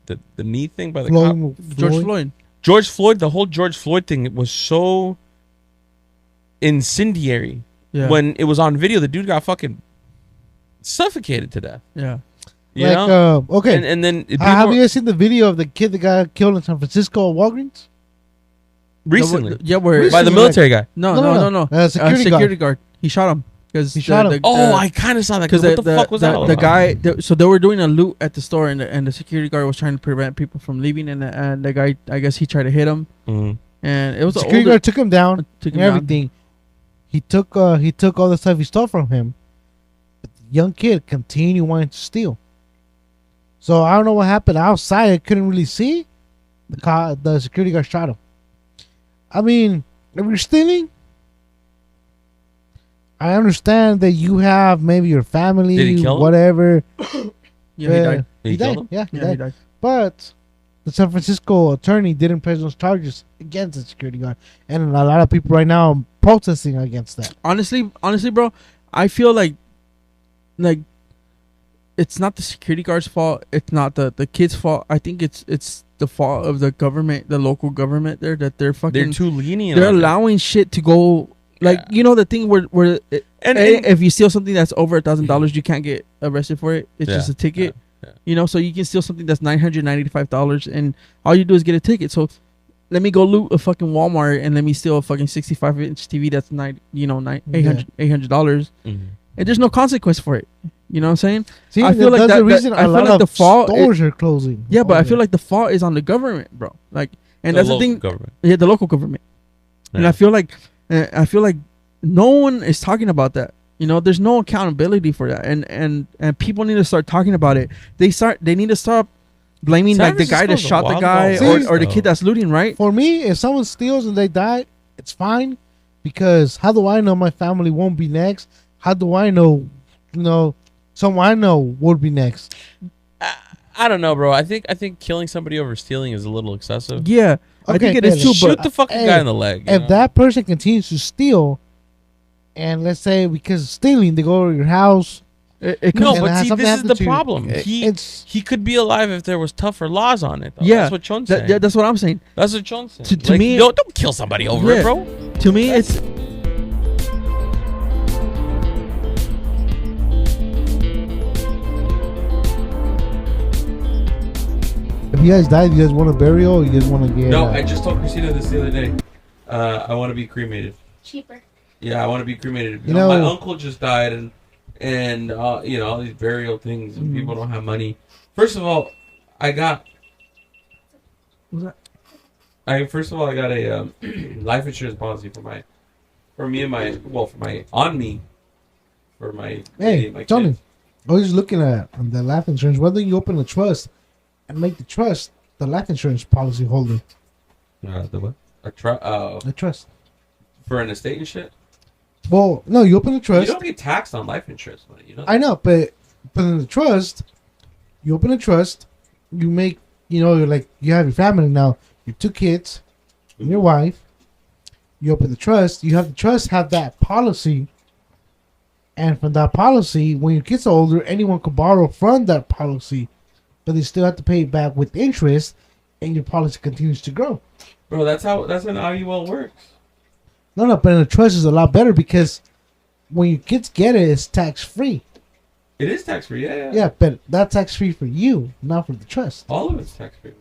the knee thing by the cop? George Floyd. George Floyd. The whole George Floyd thing was so incendiary. Yeah. When it was on video, the dude got fucking suffocated to death. Yeah. You know, okay. and then people Have you guys seen the video of the kid that got killed in San Francisco at Walgreens? recently Yeah. Where? by the Recently, military guy. No. Security Guard. He shot him because He shot him. I kind of saw that. Because what the fuck was that? all the about? guy. So they were doing a loot at the store, and the security guard was trying to prevent people from leaving, and the guy, I guess he tried to hit him, Mhm. and it was Security older, guard took him down took and him down. everything. He took all the stuff he stole from him. But the young kid continued wanting to steal. So I don't know what happened outside. I couldn't really see. The security guard shot him. I mean, if you're stealing, I understand that you have maybe your family, Did he kill him? whatever. Yeah, he died. Did he kill him? Yeah, he Yeah, died. he died. But the San Francisco attorney didn't press those charges against the security guard, and a lot of people right now are protesting against that. Honestly, bro, I feel like it's not the security guard's fault. It's not the kid's fault. I think it's the fault of the government, the local government there, that they're fucking They're too lenient. they're on it. allowing shit to go. Like, Yeah. you know, the thing where And- if you steal something that's over $1,000, you can't get arrested for it. It's Yeah, just a ticket. yeah. You know, so you can steal something that's $995, and all you do is get a ticket. So let me go loot a fucking Walmart and let me steal a fucking 65-inch TV that's $800. Mhm. And there's no consequence for it. You know what I'm saying? See, I feel like that's that- the reason that- I a feel lot like the of fault stores are closing. Yeah, but I over feel there. like the fault is on the government, bro. Like, and The that's the local thing. government. Yeah, the local government. And Yeah. I feel like no one is talking about that. You know, there's no accountability for that, and people need to start talking about it. They need to stop blaming San like the guy that Francisco's a shot the wild guy wild west, or the though. kid that's looting, right? For me, if someone steals and they die, it's fine, because how do I know my family won't be next? How do I know, someone I know would be next? I don't know, bro. I think killing somebody over stealing is a little excessive. Yeah, I Okay, think it is then too. Shoot But the fucking hey, guy in the leg. you If know? that person continues to steal, and let's say because of stealing, they go to your house, it No, comes. and but has see, something this is happen the to you, problem. it's He could be alive if there was tougher laws on it. Though. Yeah, That's what Chon's saying. that's what I'm saying. That's what Chon's saying. To Like, me- don't kill somebody over Yeah. it, bro. To me, it's if you guys died, you guys want a burial, or you guys want to get No, I just told Christina this the other day. I want to be cremated. Cheaper. Yeah, I want to be cremated. You know- My uncle just died, and all these burial things, and people don't have money. First of all, I got. What's that? First of all, I got a life insurance policy for my Hey, my Tony, kids. I was just looking at the life insurance. Whether you open a trust and make the trust the life insurance policy holder, The what? the trust. For an estate and shit. Well, no, you open a You trust. don't get taxed on life insurance money. You know. I know, but in the trust, you open a trust. You make, you're like you have your family now. Your 2 kids and your wife. You open the trust. You have the trust have that policy. And from that policy, when your kids are older, anyone could borrow from that policy, but they still have to pay it back with interest, and your policy continues to grow. Bro, that's an IUL works. No, but in a trust is a lot better because when your kids get it, it's tax free. It is tax free. Yeah. Yeah, but that's tax free for you, not for the trust. All of it's tax free.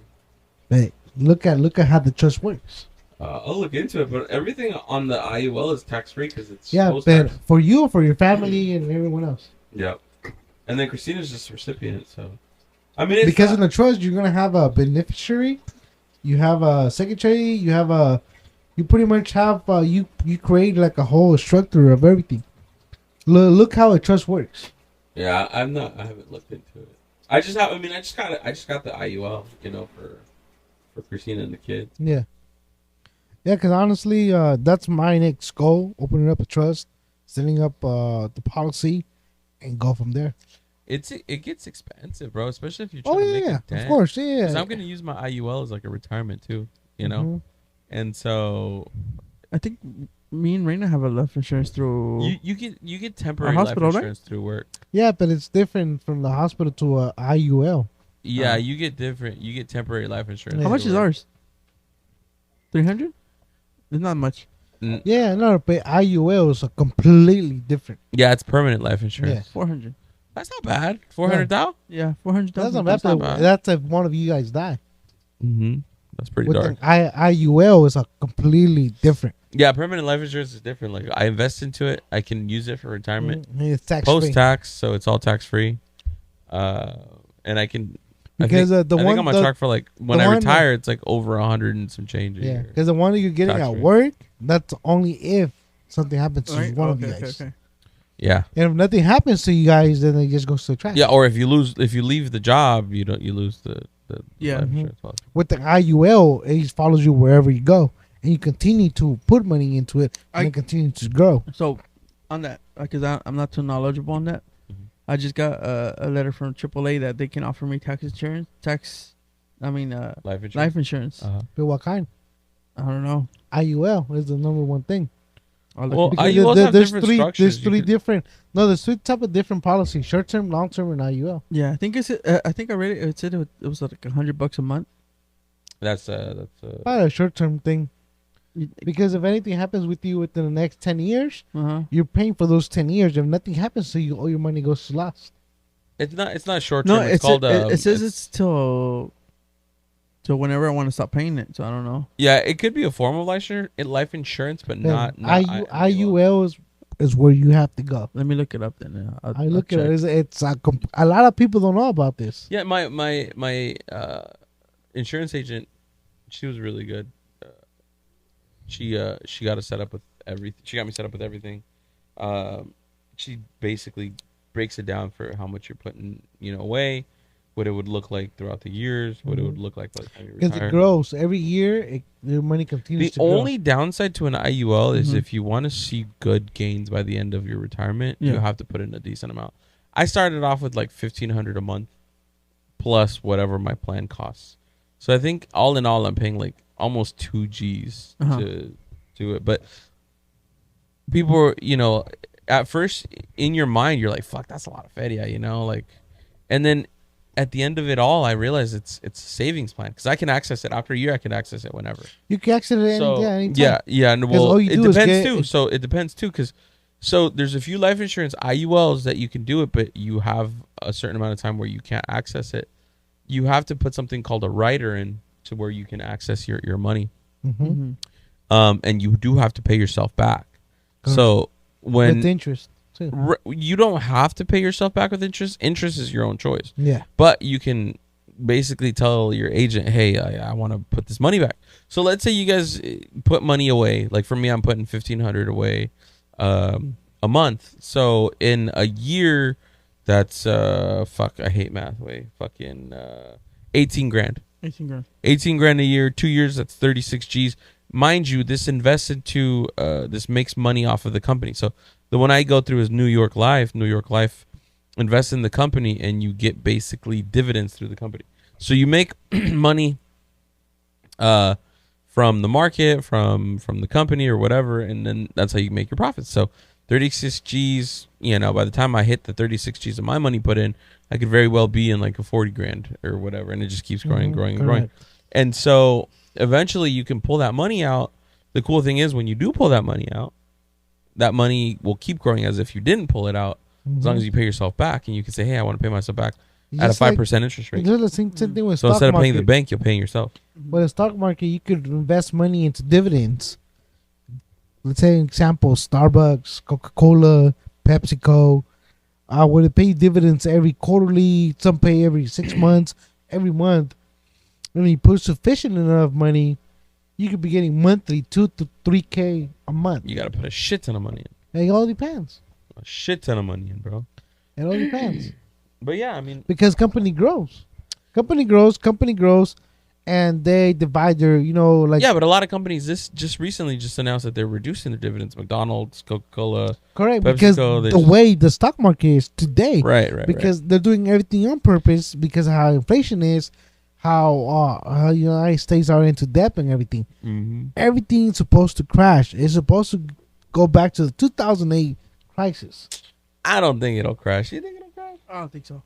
But look at how the trust works. I'll look into it, but everything on the IUL is tax free because it's Yeah, post-tax. but for you, for your family, and everyone else. Yep. And then Christina's just a recipient, so I mean, it's Because in not, the trust, you're gonna have a beneficiary, you have a secretary, you pretty much have you create like a whole structure of everything. Look how a trust works. yeah, I haven't looked into it. I just got the IUL, for Christina and the kids. Yeah. Yeah, because honestly, that's my next goal: opening up a trust, setting up the policy, and go from there. It gets expensive, bro, especially if you're Oh trying to make yeah, a dent. of course, yeah. Because I'm gonna use my IUL as like a retirement too, Mhm. and so I think me and Raina have a life insurance through. you get temporary hospital, life right? insurance through work. Yeah, but it's different from the hospital to a IUL. Yeah, you get temporary life insurance. Yeah. How much through is work. ours? 300. It's not much. Yeah, no, but IUL is a completely different. Yeah, it's permanent life insurance. Yeah. 400. That's not bad. 400,000. Yeah, 400. That's not bad. That's not but bad. That's if one of you guys die. Mm-hmm. That's pretty With dark. an IUL is a completely different. Yeah, permanent life insurance is different. Like I invest into it, I can use it for retirement, It's tax post free. tax, so it's all tax free. And I can Because I the think one I'm on the- track for like when the I one retire, it's like over 100 and some change a yeah, year. because the one that you're getting Tax at free. work, that's only if something happens to Right? one Okay, of you okay, guys. okay. Yeah, And if nothing happens to you guys, then it just goes to the trash. yeah. Or if you leave the job, you lose the Yeah. life Mhm. insurance policy. With the IUL, it just follows you wherever you go, and you continue to put money into it, and I- it continues to grow. So, on that, because I'm not too knowledgeable on that, Mhm. I just got a letter from AAA that they can offer me Life insurance. life insurance. But what kind? I don't know. IUL is the number one thing. I'll look Well, into Because IULs have there's different three. structures. There's You three could- different. No, there's three type of different policies: short term, long term, and IUL. Yeah, I think I think I read it. It said it was like $100 a month. That's Not a short term thing, because if anything happens with you within the next 10 years, you're paying for those 10 years. If nothing happens to you, all your money goes to lost. it's not short term. No, it's called it says it's till So whenever I want to stop paying it, so I don't know. Yeah, it could be a form of life insurance, but not IUL is where you have to go. Let me look it up then. I look at it. It's a lot of people don't know about this. Yeah, my insurance agent, she was really good. She got us set up with everything. She got me set up with everything. She basically breaks it down for how much you're putting, away, what it would look like throughout the years, what it would look like by the time you Because retire. it grows every year. Your money continues to The grow. only downside to an IUL is Mhm. if you want to see good gains by the end of your retirement, you Yeah. have to put in a decent amount. I started off with like $1,500 a month plus whatever my plan costs. So I think all in all, I'm paying like almost 2 G's to do it. But people are, at first in your mind, you're like, fuck, that's a lot of feria, and then at the end of it all, I realize it's a savings plan because I can access it after a year. I can access it whenever. You can access it anytime. Yeah. And 'Cause all well, you it do is depends get- too. So it depends too, because there's a few life insurance IULs that you can do it, but you have a certain amount of time where you can't access it. You have to put something called a rider in to where you can access your money, Mm-hmm. and you do have to pay yourself back. Correct. So when With interest too. you don't have to pay yourself back with interest. Interest is your own choice. Yeah. But you can basically tell your agent, hey, I want to put this money back. So let's say you guys put money away. Like for me, I'm putting $1,500 away a month. So in a year, that's I hate math. Fucking 18 grand. 18 grand. 18 grand a year, 2 years, that's 36 G's. Mind you, this invests into this makes money off of the company. So the one I go through is New York Life. New York Life invests in the company, and you get basically dividends through the company. So you make money from the market, from the company or whatever, and then that's how you make your profits. So 36 G's, by the time I hit the 36 G's of my money put in, I could very well be in like a 40 grand or whatever, and it just keeps growing, growing, and growing. Correct. And so eventually you can pull that money out. The cool thing is when you do pull that money out, that money will keep growing as if you didn't pull it out, as long as you pay yourself back, and you can say, hey, I want to pay myself back at a Just 5% interest rate. It's the same thing with So stock instead of market. paying the bank, you're paying yourself. With the stock market, you could invest money into dividends. Let's say, example, Starbucks, Coca-Cola, PepsiCo. Where they pay dividends every quarterly, some pay every 6 months, every month. When you put sufficient enough money, you could be getting monthly 2 to 3K a month. You got to put a shit ton of money in. It all depends. A shit ton of money in, bro. It all depends. But yeah, I mean, Because company grows, and they divide their, yeah, but a lot of companies just recently announced that they're reducing their dividends. McDonald's, Coca-Cola. correct, PepsiCo, because they the just- way the stock market is today, Right. because they're doing everything on purpose because of how inflation is, how the United States are into debt and everything. Mm-hmm. Everything's supposed to crash. It's supposed to go back to the 2008 crisis. I don't think it'll crash. You think it'll crash? I don't think so.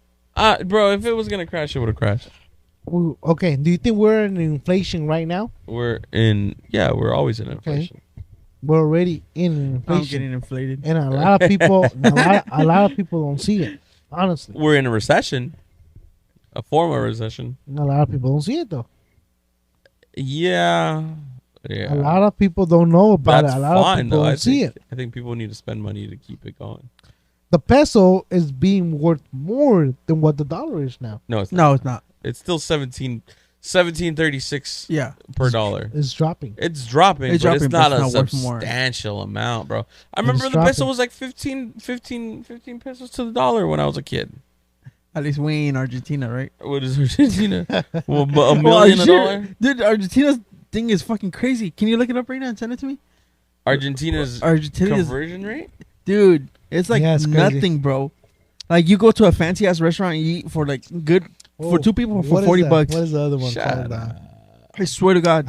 Bro, if it was gonna crash, it would have crashed. Okay, do you think we're in inflation right now? We're always in inflation. We're already in I'm inflation, getting inflated. and a lot of people, a lot of people don't see it. Honestly, We're in a recession, a form of recession. a lot of people don't see it though. Yeah. A lot of people don't know about That's it. A lot of fine, people though. don't see it. I think people need to spend money to keep it going. The peso is being worth more than what the dollar is now. No, it's not. No, it's not. It's still 17.36 Yeah. per dollar. It's dropping. It's dropping, It's but dropping, it's but not it's a not worth more. substantial amount, bro. I remember It's the peso dropping. was like 15 pesos to the dollar when I was a kid. At least we ain't in Argentina, right? What is Argentina? Well, a million a dollar? Dude, Argentina's thing is fucking crazy. Can you look it up right now and send it to me? Argentina's Argentina's, conversion rate? dude, it's like Yeah, it's crazy. nothing, bro. Like you go to a fancy ass restaurant and you eat for like good for Oh, two people for what is $40 that? bucks. What is the other one Shut called? up. I swear to God.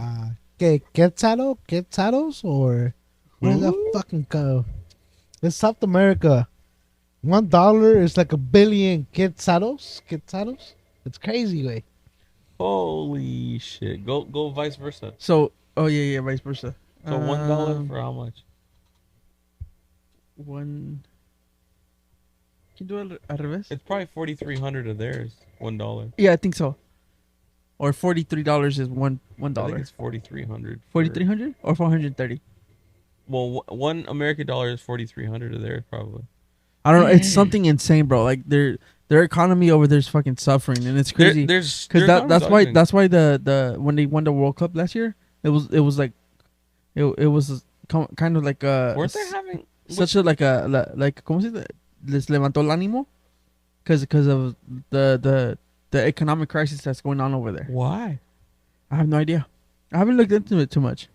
Quetzalos, or what is that fucking called? It's South America. $1 is like a billion quetzalos. It's crazy, way. Holy shit. Go vice versa. So, oh yeah, vice versa. So $1 for how much? One. Can you do it al revés? It's probably 4,300 of theirs. $1. Yeah, I think so. or $43 is one I think dollar. it's 4,300. 4,300 or 430. Well, one American dollar is 4,300 of there probably. I don't know. It's something insane, bro. Like their economy over there is fucking suffering, and it's crazy. There's Because their that's economy's why always that's why the when they won the World Cup last year, it was like it was kind of like weren't they having such a like ¿cómo se dice? Les levantó el ánimo because of the economic crisis that's going on over there. why? I have no idea. I haven't looked into it too much.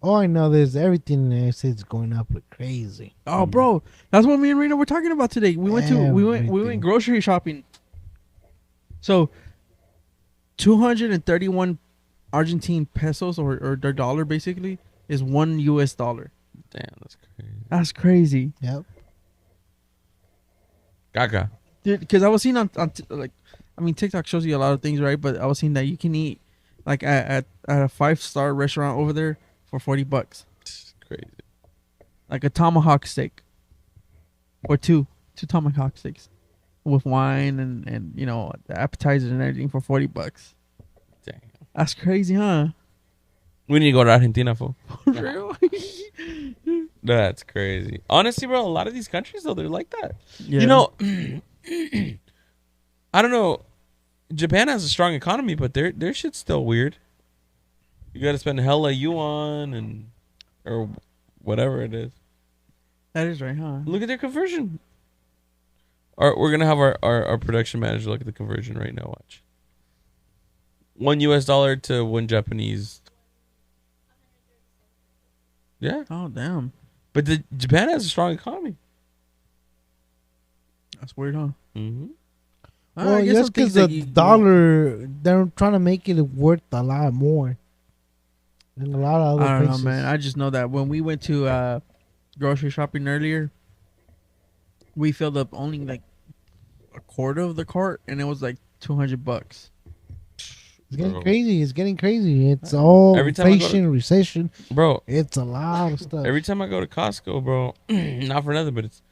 All I know is everything in the United States is going up like crazy. Oh, bro, that's what me and Rena were talking about today. We went Everything. grocery shopping. So, 231 Argentine pesos or their dollar basically is $1 US. Damn, that's crazy. That's crazy, Yep. Gaga. dude. Because I was seeing on like, I mean, TikTok shows you a lot of things, right? But I was seeing that you can eat like at a 5-star restaurant over there for $40, It's crazy. like a tomahawk steak, or two tomahawk steaks with wine and you know the appetizers and everything for $40. Damn. That's crazy, huh? We need to go to Argentina, fool. For real? That's crazy. Honestly, bro, a lot of these countries though, they're like that. Yeah. You know, I don't know. Japan has a strong economy, but their shit's still weird. You got to spend hella yuan and or whatever it is. that is right, huh? Look at their conversion. We're gonna have our production manager look at the conversion right now. Watch. $1 US to one Japanese. Yeah, Oh, damn. but Japan has a strong economy. That's weird, huh? Mm-hmm. Well, I guess just some things because that the you- dollar, they're trying to make it worth a lot more than a lot of other I don't places. know, man. I just know that when we went to grocery shopping earlier, we filled up only like a quarter of the cart, and it was like $200. It's getting Bro. crazy. It's getting crazy. It's all Every time I go to- inflation, recession. Bro, It's a lot of stuff. every time I go to Costco, bro, not for nothing, but it's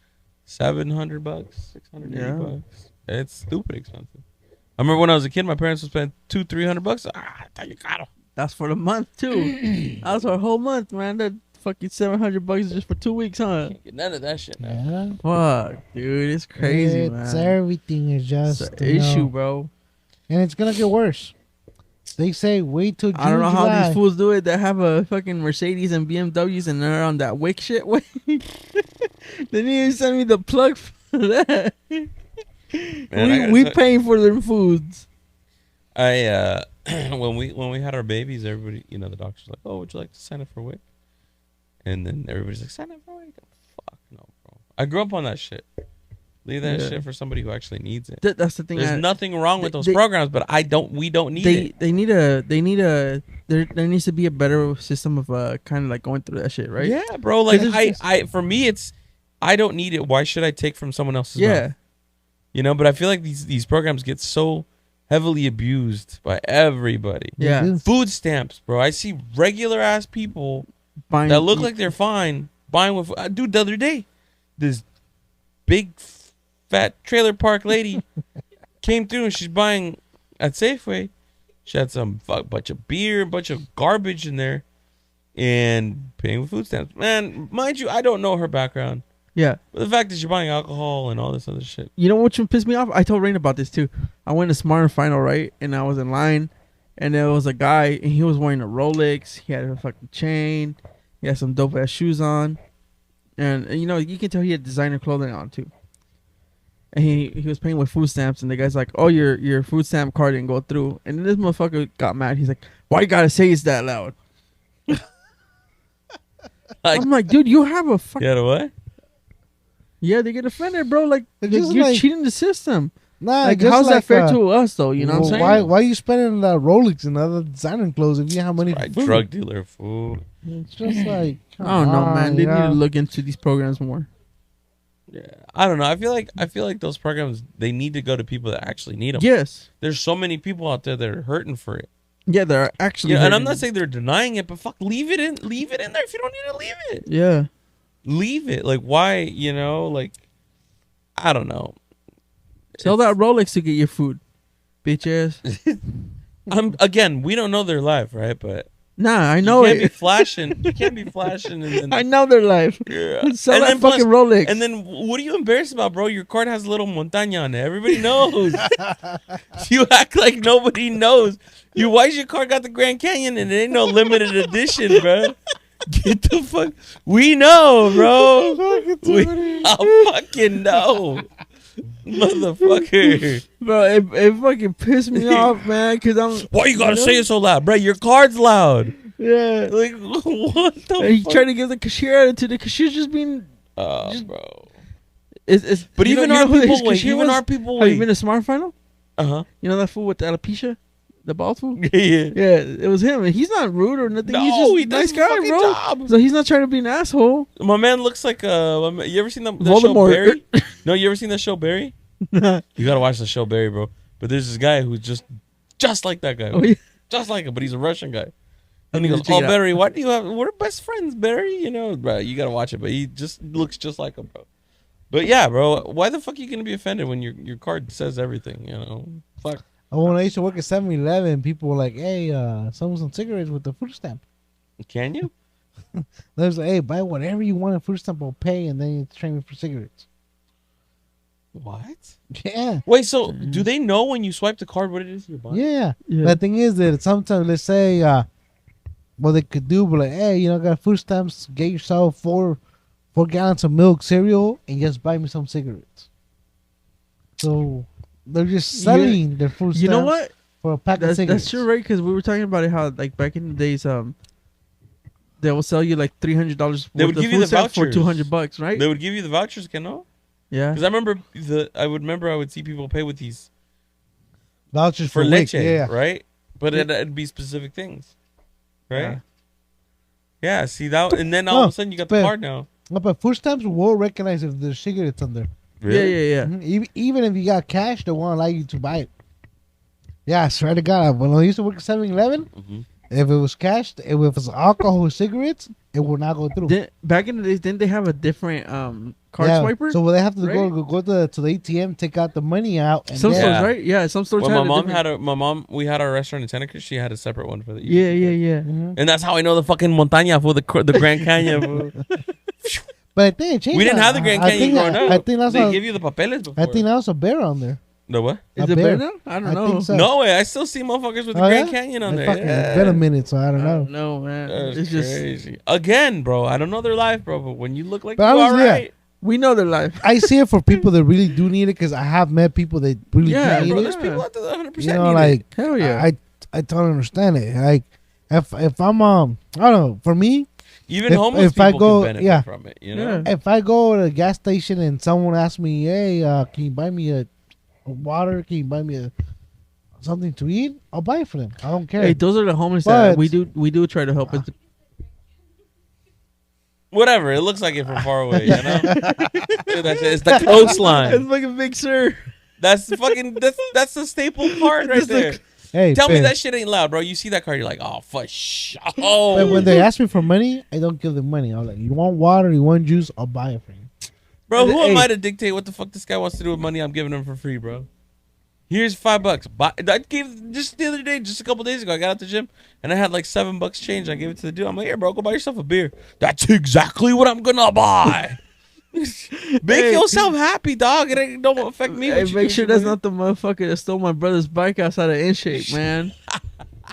$700, $680 Yeah. bucks. It's stupid expensive. I remember when I was a kid, my parents would spend $200-300. I you got That's for the month too. That's for a whole month, man. That fucking $700 is just for 2 weeks, huh? Can't get none of that shit now. Yeah. Fuck, dude, it's crazy, It's man. everything is just It's an you know, issue, bro. and it's gonna get worse. They say wait till June, I don't know how July. these fools do it. They have a fucking Mercedes and BMWs and they're on that Wick shit. They didn't even send me the plug for that. Man, I gotta we tell- paying for them foods. I when we had our babies, everybody, you know, the doctor's like, "Oh, would you like to sign up for WIC?" And then everybody's like, "Sign up for WIC." Fuck no, bro. I grew up on that shit. Leave that Yeah. shit for somebody who actually needs it. That's the thing. There's nothing wrong with those they- programs, but we don't need it. They need a there needs to be a better system of kind of like going through that shit, right? Yeah, bro. Like 'Cause it's just- for me, it's I don't need it. Why should I take from someone else's? Yeah. mouth? You know. But I feel like these programs get so heavily abused by everybody. They Yeah. do. Food stamps, bro. I see regular ass people Buying, that look like they're fine buying with. Dude, the other day, this big fat trailer park lady came through and she's buying at Safeway. She had some bunch of beer, a bunch of garbage in there, and paying with food stamps. Man, mind you, I don't know her background, Yeah. but the fact that you're buying alcohol and all this other shit. You know what pissed me off? I told Rain about this too. I went to Smart and Final, right? And I was in line, and there was a guy, and he was wearing a Rolex. He had a fucking chain. He had some dope ass shoes on, and you know you can tell he had designer clothing on too. And he was paying with food stamps, and the guy's like, "Oh, your food stamp card didn't go through." And then this motherfucker got mad. He's like, "Why you gotta say it's that loud?" Like, I'm like, dude, you have a fucking yeah, what? yeah. They get offended, bro. Like It's just you're like- cheating the system. Nah, Like, just how's that like, fair to us, though? You know what I'm well, saying? Why are you spending that Rolex and other designer clothes if you have money for Right, food? drug dealer food. It's just like I don't know, man. They you need to know? look into these programs more. Yeah, I don't know. I feel like those programs, they need to go to people that actually need them. Yes. There's so many people out there that are hurting for it. Yeah, they're actually. Yeah, and I'm hurting. not saying they're denying it, but fuck, leave it in there if you don't need to leave it. Yeah. Leave it. Like, why? You know, like, I don't know. Sell that Rolex to get your food. Bitches. Again, we don't know their life, right? But Nah, I know you can't be it. flashing. You can't be flashing and then I know their life. yeah. Sell And that then plus- fucking Rolex. And then what are you embarrassed about, bro? Your card has a little montaña on it. Everybody knows. You act like nobody knows. Why your card got the Grand Canyon and it ain't no limited edition, bro? Get the fuck. We know, bro. I fucking know, motherfucker. Bro, it fucking pissed me off, man. Cause I'm. Why you gotta know? say it so loud, bro? Your card's loud. Yeah. Like what the? And he fuck? tried to give the cashier attitude. The cashier's just being. just- Bro. It's. But you know- even you our know who his people wait. cashier Even was? our people Have you wait. been to Smart Final? Uh You know that fool with the alopecia, the bald fool. huh. Yeah. Yeah, it was him, and he's not rude or nothing. No, he's just he a does nice his guy, fucking bro. job. So he's not trying to be an asshole. My man looks like you ever seen the show Voldemort. Barry? No, you ever seen the show Barry? You gotta watch the show Barry, bro. But there's this guy who's just like that guy, Oh, yeah. just like him, but he's a Russian guy. And I'm he gonna goes, check "Oh, it out. Barry, why do you have? We're best friends, Barry. You know, bro. You gotta watch it." But he just looks just like him, bro. But yeah, bro. Why the fuck are you gonna be offended when your card says everything? You know, fuck. Oh, when I used to work at 7-Eleven, people were like, "Hey, some cigarettes with the food stamp." Can you? They was like, "Hey, buy whatever you want. A food stamp, I'll pay, and then you train me for cigarettes." What? Yeah, Wait, so do they know when you swipe the card what it is you're buying? yeah. Yeah. But the thing is that sometimes, let's say, what they could do, but like, hey, got food stamps. Get yourself 4 gallons of milk, cereal, and just buy me some cigarettes. So they're just selling their food stamps. You know what? For a pack of cigarettes. That's true, right? Because we were talking about it how like back in the days, they will sell you like $300 They worth would of give you food the stamps for vouchers. $200, right? They would give you the vouchers, can no? Yeah. Because I would see people pay with these Vouchers for for leche, WIC, yeah. right? But Yeah. it'd be specific things, right? Yeah. Yeah. See that, and then all of No, a sudden you got the but- card now. But food stamps will recognize if there's cigarettes on there. Yeah. Even if you got cash, they won't allow you to buy it. Yeah, I swear to God, when I used to work at 7-Eleven, Mhm. if it was cash, if it was alcohol or cigarettes, it would not go through. Back in the days, didn't they have a different card Yeah, swiper? So they have to right? go to the ATM, take out the money out, and Some then, stores, Yeah. right? Yeah, some stores. When had my mom different- we had our restaurant in Seneca. She had a separate one for the. Yeah. Mhm. And that's how I know the fucking montaña for the Grand Canyon. fool. But I think it changed. We didn't that. have the Grand I Canyon think growing up. I think that's They a, give you the papeles before. I think that was a bear on there. The what? Is A it bear. better now? I don't I know. think so. No way. I still see motherfuckers with the Oh, Grand yeah? Canyon on It there. fucking Yeah. been a minute, so I don't know. No, man. That's It's just crazy. Again, bro. I don't know their life, bro. But when you look like But you are honestly, yeah. right, we know their life. I see it for people that really do need it because I have met people that really Yeah, do bro. need There's it. people out there that 100% You know, need like it. Hell yeah. I totally understand it. Like if I'm I don't know, for me, Even if- homeless if I people go- can benefit yeah. from it. You know. Yeah. if I go to a gas station and someone asks me, "Hey, can you buy me a water? Can you buy me something to eat?" I'll buy it for them. I don't care. Hey, those are the homeless But- that we do try to help. It's- Whatever. It looks like it from far away. You know. It's the coastline. fucking Big Sur. That's that's the staple part right Just the- there. Hey, Tell me but- that shit ain't loud, bro. You see that car, you're like, oh, for sure. Oh, But when they ask me for money, I don't give them money. I'm like, "You want water? You want juice? I'll buy it for you." bro, who am Hey. I to dictate what the fuck this guy wants to do with money I'm giving him for free, bro? Here's $5. I gave just the other day, just a couple days ago. I got out the gym and I had like $7 change. I gave it to the dude. I'm like, here, bro, go buy yourself a beer. That's exactly what I'm gonna buy. Make yourself happy, dog. It ain't don't affect me. Hey, what you make do sure with your that's not the motherfucker that stole my brother's bike outside of In Shape, man.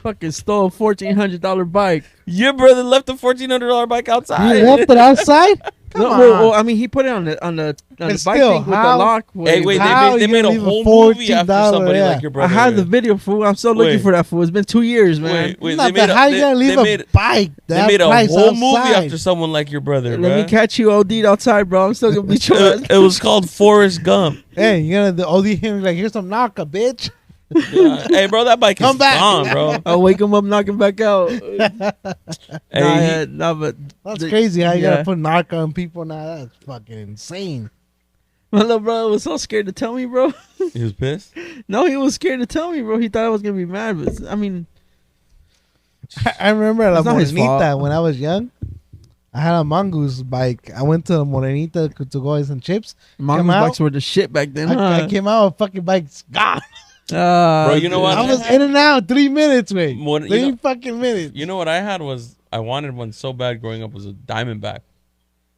Fucking stole a $1,400 bike. Your brother left a $1,400 bike outside. You left it outside? Come No, on. well, I mean, he put it on the bike still, thing with how- the lock. Hey, wait, How they you made gonna a leave a whole movie after $14, somebody yeah. like your I brother. have the video, fool. I'm still looking Wait. for that, fool. It's been 2 years, man. Wait, Not that how you gonna leave a bike They that made a price whole movie outside? after someone like your brother, Let me bro. catch you OD'd outside, bro. I'm still gonna beat your ass. It was called Forrest Gump. Hey, you know the OD him like, "Here's some knocker, bitch." Yeah. Hey, bro, that bike Come is back. gone, bro. I'll wake him up, knock him back out. Hey, But That's crazy how you yeah. gotta put knocker on people now. That's fucking insane. my little brother was so scared to tell me, bro. he was pissed. No, he was scared to tell me, bro. He thought I was gonna be mad, but I mean, I remember La It's not his Morenita fault. when I was young. I had a mongoose bike. I went to La Morenita to go get some chips. Mongoose out. bikes were the shit back then. I Huh? came out with fucking bike's gone. Bro, you know what? I was in and out 3 minutes, wait. What- you 3 know- fucking minutes. You know what I had was I wanted one so bad growing up was a Diamondback,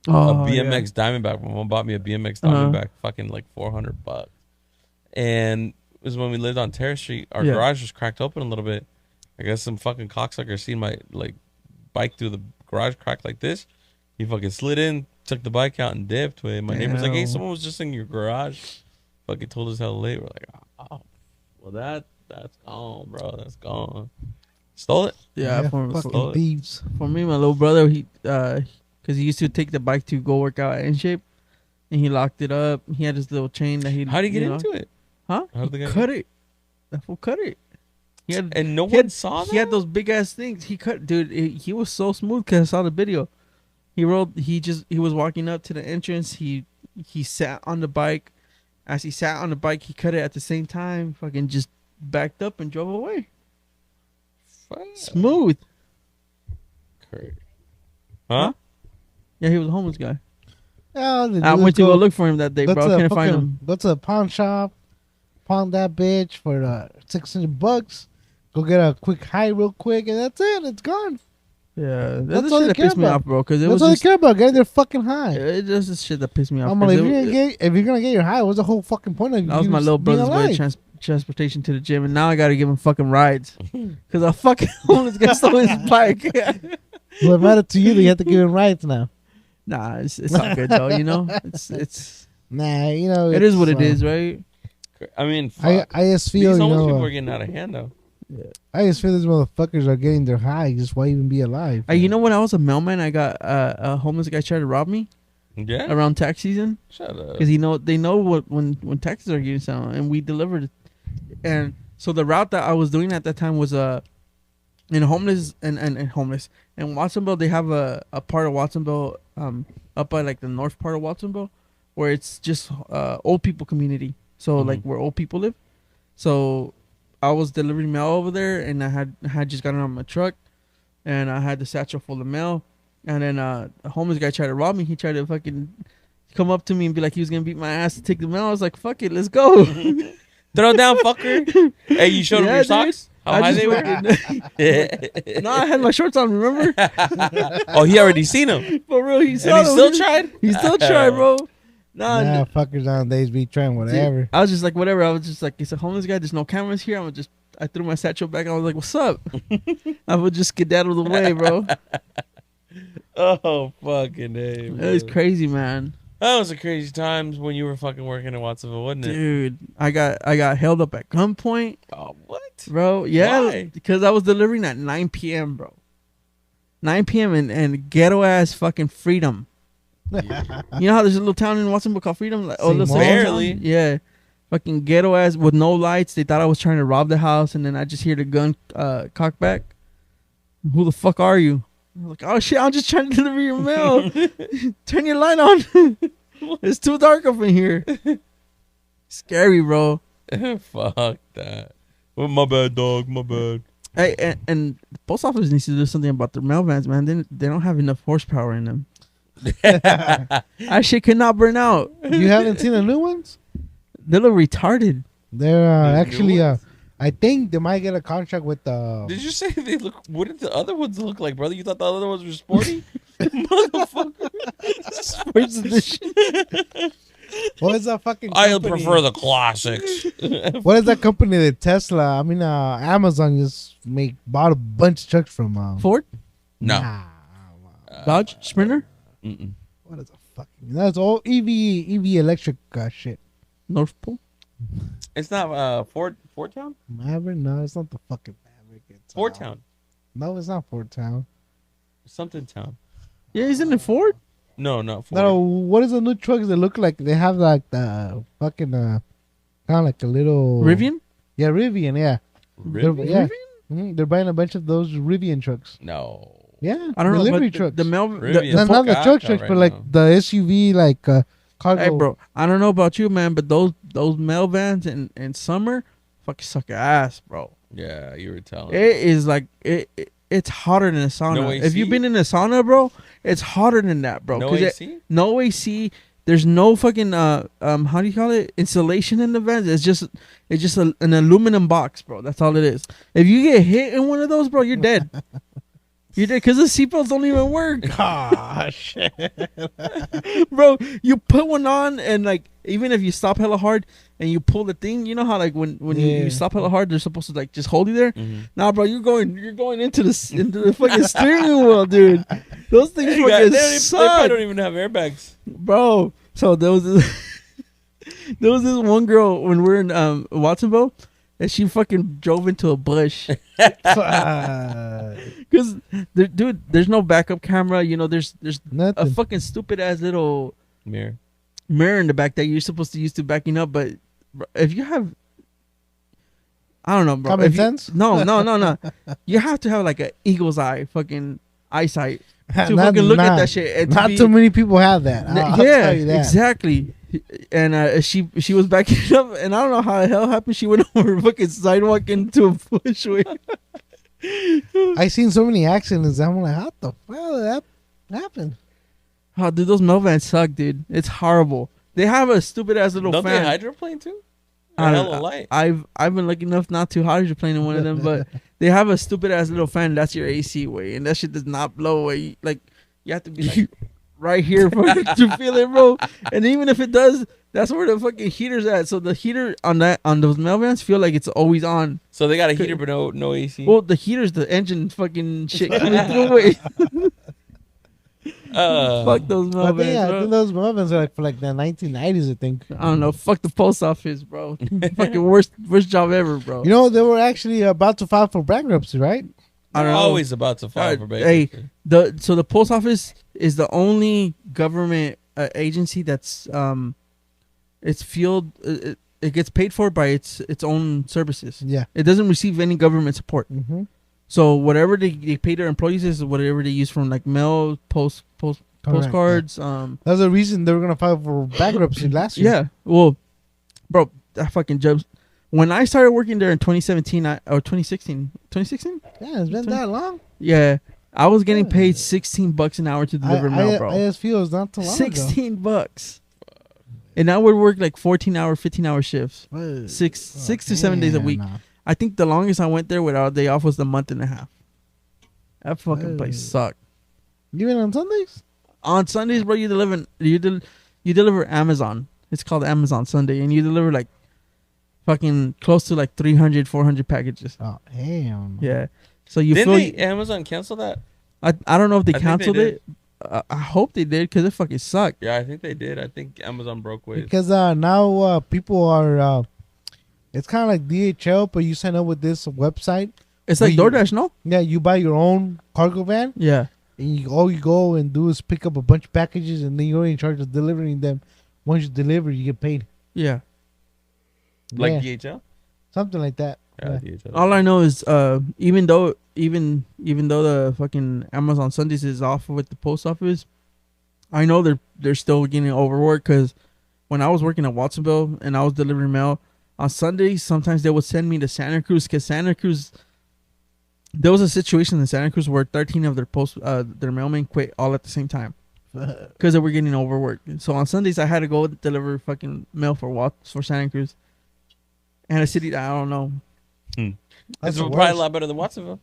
Oh, a BMX Diamondback. My mom bought me a BMX Diamondback, fucking like $400, and it was when we lived on Terrace Street. Our garage was cracked open a little bit. I guess some fucking cocksucker seen my like bike through the garage crack like this. He fucking slid in, took the bike out, and dipped. My neighbor's like, "Hey, someone was just in your garage." Fucking told us how late. We're like, "Oh, well that's gone, bro. That's gone." Stole it. Yeah, fucking thieves. for me, my little brother, he because he used to take the bike to go work out at In Shape, and he locked it up. He had his little chain that he. How did he get you know, into it? Huh? How did the guy Cut it. That fool cut it. He had and no he one had- saw that. He had those big ass things. He cut, dude. He was so smooth because I saw the video. He rolled. He was walking up to the entrance. He sat on the bike. As he sat on the bike, he cut it at the same time. Fucking just backed up and drove away. Smooth. Crazy. Huh? Yeah, he was a homeless guy. Yeah, the I dudes went to go look for him that day, go bro. to I the couldn't find fucking- him. Go to the pawn shop, pawn that bitch for $600. Go get a quick high real quick, and that's it. It's gone. Yeah, That's that's the all shit they that care pissed me about. off, bro. Because it That's was all they just, care about. Getting their fucking high. it just the shit that pissed me off. I'm 'cause like, it- if you're gonna get your high, what's the whole fucking point of that was you my little being brother's way of alive? transportation to the gym, and now I gotta give him fucking rides because a fucking homeless guy stole his bike. What mattered to you that you have to give him rights now? Nah, it's not good though. You know, it's Nah, you know it is what it it's, is, right? I mean, I fuck. just These feel you homeless people know. are getting out of hand though. I just feel these motherfuckers are getting their high. Just why even be alive? You know, when I was a mailman, I got a homeless guy tried to rob me Yeah. around tax season Shut up. because they know what when taxes are getting sent, and we delivered it. And so the route that I was doing at that time was in homeless and homeless in Watsonville. They have a part of Watsonville up by like the north part of Watsonville where it's just old people community. So like where old people live. So I was delivering mail over there, and I had just gotten on my truck, and I had the satchel full of mail, and then a homeless guy tried to rob me. He tried to fucking come up to me and be like he was gonna beat my ass to take the mail. I was like, fuck it, let's go. Throw down, fucker. Hey, you showed him Yeah, your dude. socks? How I high just they were? fucking- No, I had my shorts on. Remember? Oh, he already seen him. For real, he And saw he them. still tried? He still tried, bro. Nah, Nah, fuckers nowadays be trying whatever. I was just like, whatever. I was just like, it's a homeless guy. There's no cameras here. I threw my satchel back. I was like, what's up? I would just skedaddle the way, bro. Oh, fucking hey, It was crazy, man. That was the crazy times when you were fucking working in Watsonville, wasn't it? Dude, I got held up at gunpoint, Oh, what? bro. Yeah, Why? because I was delivering at 9 p.m., bro. 9 p.m. and ghetto ass fucking Freedom. You know how there's a little town in Watsonville called Freedom? Like, Same little old. Barely. town? Yeah. Fucking ghetto ass with no lights. They thought I was trying to rob the house, and then I just hear the gun cock back. Who the fuck are you? I'm like, oh shit, I'm just trying to deliver your mail. Turn your light on. It's too dark up in here. Scary, bro. Fuck that. Well, my bad, dog. My bad. Hey, and the post office needs to do something about their mail vans, man. They don't have enough horsepower in them. That shit cannot burn out. You haven't seen the new ones? They look retarded. They're The new actually ones? I think they might get a contract with Did you say they look? What did the other ones look like, brother? You thought the other ones were sporty? Motherfucker. Sports edition. what is that fucking I company? prefer the classics. What is that company that Tesla? I mean, Amazon just bought a bunch of trucks from. Ford, No. Nah, Dodge, Sprinter, Mm-mm. what is a fucking? That's all EV electric shit. North Pole. It's not Fort Town? Maverick? No, it's not the fucking Maverick. It's Fort Town. No, it's not Fort Town. Something Town. Yeah, isn't it Ford? No, not Fort. No, what is the new trucks that look like? They have like the fucking kind of like a little Rivian? Yeah, Rivian. Yeah, Rivian? yeah. They're buying a bunch of those Rivian trucks. No. Yeah, I don't know. delivery But trucks. The mail. Rivian. No, not the fuck truck out trucks, right but like now. the SUV, like cargo. Hey, bro. I don't know about you, man, but those mail vans in summer fucking suck ass, bro. Yeah, you were telling. It is like it's hotter than a sauna. No If you've AC? been in a sauna, bro, it's hotter than that, bro. No 'Cause AC? no AC. There's no fucking how do you call it, insulation in the vents. It's just an aluminum box, bro. That's all it is. If you get hit in one of those, bro, you're dead. You're dead because the seatbelts don't even work. Gosh. Bro, you put one on and like even if you stop hella hard and you pull the thing, you know how like when Yeah. you stop hella hard, they're supposed to like just hold you there. Mhm. Nah, bro, you're going into the fucking steering wheel, dude. Those things They fucking probably suck, don't even have airbags. bro. So there was this one girl when we were in Watsonville, and she fucking drove into a bush. Fuck. Cause dude, there's no backup camera. You know, there's a Nothing. fucking stupid ass little Mirror. mirror in the back that you're supposed to use to backing up. But if you have, I don't know, bro. Common If you- sense? No. You have to have like an eagle's eye, fucking eyesight to Not- fucking look at not- that shit. And to Not be- too many people have that. I'll yeah, tell you that. exactly. And she was backing up, and I don't know how the hell happened. She went over a fucking sidewalk into a bush. I seen so many accidents. I'm like, how the hell did that happen? Oh, dude, those Melvans suck, dude. It's horrible. They have a stupid ass little Don't they fan. hydroplane too? I They're don't- hella light. I've been lucky enough not to hydroplane in one of them, but they have a stupid ass little fan. That's your AC way, and that shit does not blow away. Like you have to be like right here for it to feel it, bro. And even if it does, that's where the fucking heater's at. So the heater on those Melvans feel like it's always on. So they got a heater but no AC. Well, the heater's the engine fucking shit coming through it. Fuck those But Melvans, yeah, I bro. think those Melvins are like for like the 1990s, I think. I don't know. Fuck the post office, bro. Fucking worst job ever, bro. You know, they were actually about to file for bankruptcy, right? I don't They're know. always about to file for Hey, bankruptcy. so the post office is the only government agency that's it's fueled. It gets paid for by its own services. Yeah. It doesn't receive any government support. Mm-hmm. So whatever they pay their employees is whatever they use from like mail, postcards. That's the reason they were gonna file for bankruptcy last year. Yeah. Well, bro, that fucking jobs. When I started working there in 2017 or 2016, Yeah, it's been that long. yeah, I was getting Yeah. paid $16 an hour to deliver mail, bro. ISP was not too long ago. $16, and I would work like 14-hour, 15-hour shifts, Whoa. six to 7 days a Yeah, week. no. I think the longest I went there without a day off was a month and a half. That fucking place Whoa. sucked. Even on Sundays? On Sundays, bro, you deliver Amazon. It's called Amazon Sunday, and you deliver like fucking close to like 300, 400 packages. Oh, damn. Yeah. So you Didn't feel they, Amazon cancel that? I don't know if they I think they canceled did. it. I hope they did because it fucking sucked. Yeah, I think they did. I think Amazon broke ways. Because now people are, it's kind of like DHL, but you sign up with this website. It's like Well, you- DoorDash, no? Yeah, you buy your own cargo van, Yeah. and all you go and do is pick up a bunch of packages, and then you're in charge of delivering them. Once you deliver, you get paid. Yeah. Like Yeah, DHL? something like that. Yeah, Yeah. DHL. All I know is even though the fucking Amazon Sundays is off with the post office, I know they're still getting overworked because when I was working at Watsonville and I was delivering mail on Sundays, sometimes they would send me to Santa Cruz because Santa Cruz. There was a situation in Santa Cruz where 13 of their mailmen quit all at the same time because they were getting overworked. So on Sundays I had to go deliver fucking mail for Santa Cruz and a city that I don't know. That's It's the probably worst. a lot better than Watsonville.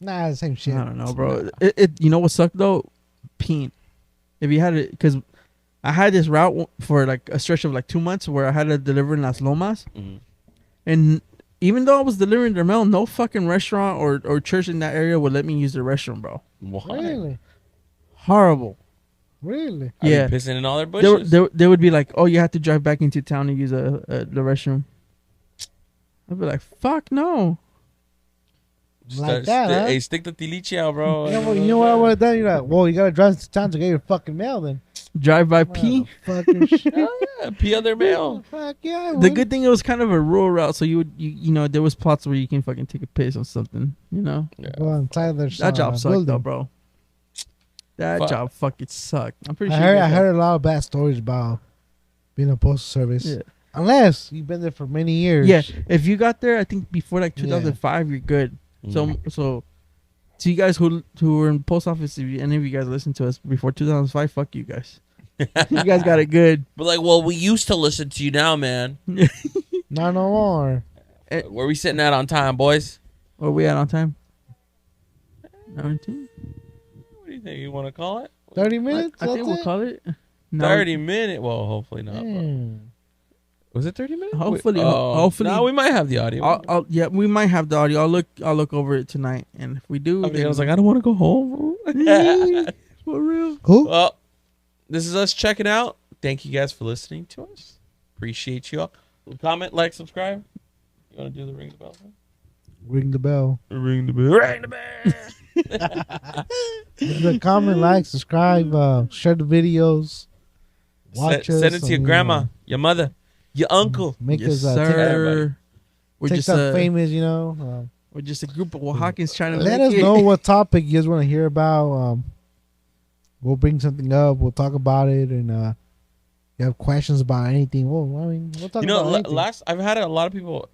Nah, the same shit. I don't know, bro. It you know what sucked though? Peeing. If you had it, because I had this route for like a stretch of like 2 months where I had to deliver in Las Lomas, Mhm. and even though I was delivering their mail, no fucking restaurant or church in that area would let me use their restroom, bro. Why? Really? Horrible. Really? Are they Yeah. pissing in all their They, bushes? they would be like, oh, you have to drive back into town to use the restroom. I'd be like, fuck no. Like that, huh? Hey, stick the tilichi out, bro. You know what I would have done? You're like, well, you gotta drive to town to get your fucking mail then. Drive by pee. Fucking shit. Oh, yeah, pee on their mail. Fuck yeah. I The would. good thing it was kind of a rural route, so you know there was spots where you can fucking take a piss or something, you know. Yeah. Go inside their That job sucked building. though, bro. That Fuck. job fucking sucked. I'm pretty I sure. heard, you I guys heard a lot of bad stories about being a postal service. Yeah. Unless you've been there for many years. Yeah, if you got there, I think before like Yeah. 2005, you're good. Mhm. So to you guys who were in post office, if any of you guys listen to us before 2005, fuck you guys. You guys got it good. But like, well, we used to listen to you now, man. Not no more. Where we sitting at on time, boys? Where we at on time? 19? What do you think? You want to call it? 30 I minutes? think That's we'll it? call it. No, 30 minutes. Well, hopefully not. but- Damn. Was it 30 minutes? Hopefully- Wait, hopefully- No, we might have the audio. yeah, we might have the audio. I'll look over it tonight, and if we do, I was like, I don't want to go home. for real. Who? Well, this is us checking out. Thank you guys for listening to us. Appreciate you all. Comment, like, subscribe. You want to do the ring the bell thing? Ring the bell. Ring the bell. Ring the bell. Comment, like, subscribe, share the videos. Watch us. Send it to your on, grandma, your mother, your uncle. Make Yes, us sir. We're take just some a famous, you know. we're just a group of Oaxacans trying to Let make us it. know what topic you guys want to hear about. We'll bring something up. We'll talk about it, and you have questions about anything. Well, I mean, we'll talk You know, about anything. I've had a lot of people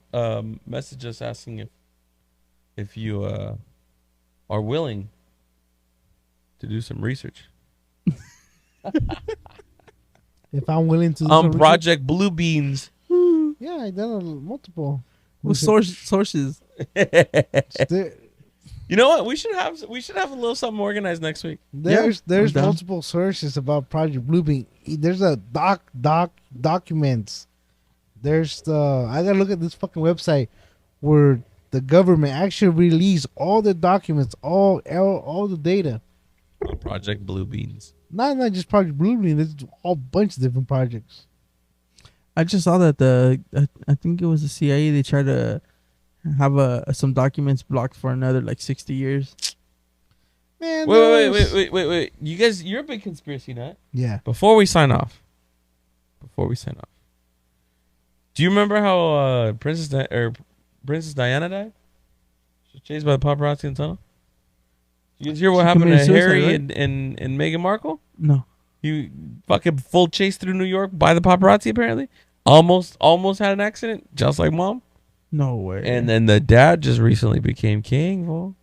message us asking if you are willing to do some research If I'm willing to do on some Project Blue Beans. research- yeah, I done multiple. With sources. There- You know what? We should have a little something organized next week. There's I'm down. multiple sources about Project Bluebeam. There's a documents. There's I gotta look at this fucking website where the government actually released all the documents, all the data. On Project Blue Beans. Not just Project Bluebeam. There's a whole bunch of different projects. I just saw that I think it was the CIA. They tried to have some documents blocked for another like 60 years. Man, Wait. You guys, you're a big conspiracy nut. Yeah. Before we sign off, do you remember how Princess Diana died? She was chased by the paparazzi in the tunnel. You guys hear what She happened to committed suicide, Harry right? and Meghan Markle? No. He fucking full chase through New York by the paparazzi. Apparently, almost had an accident, just like mom. No way. And then the dad just recently became king. Fool.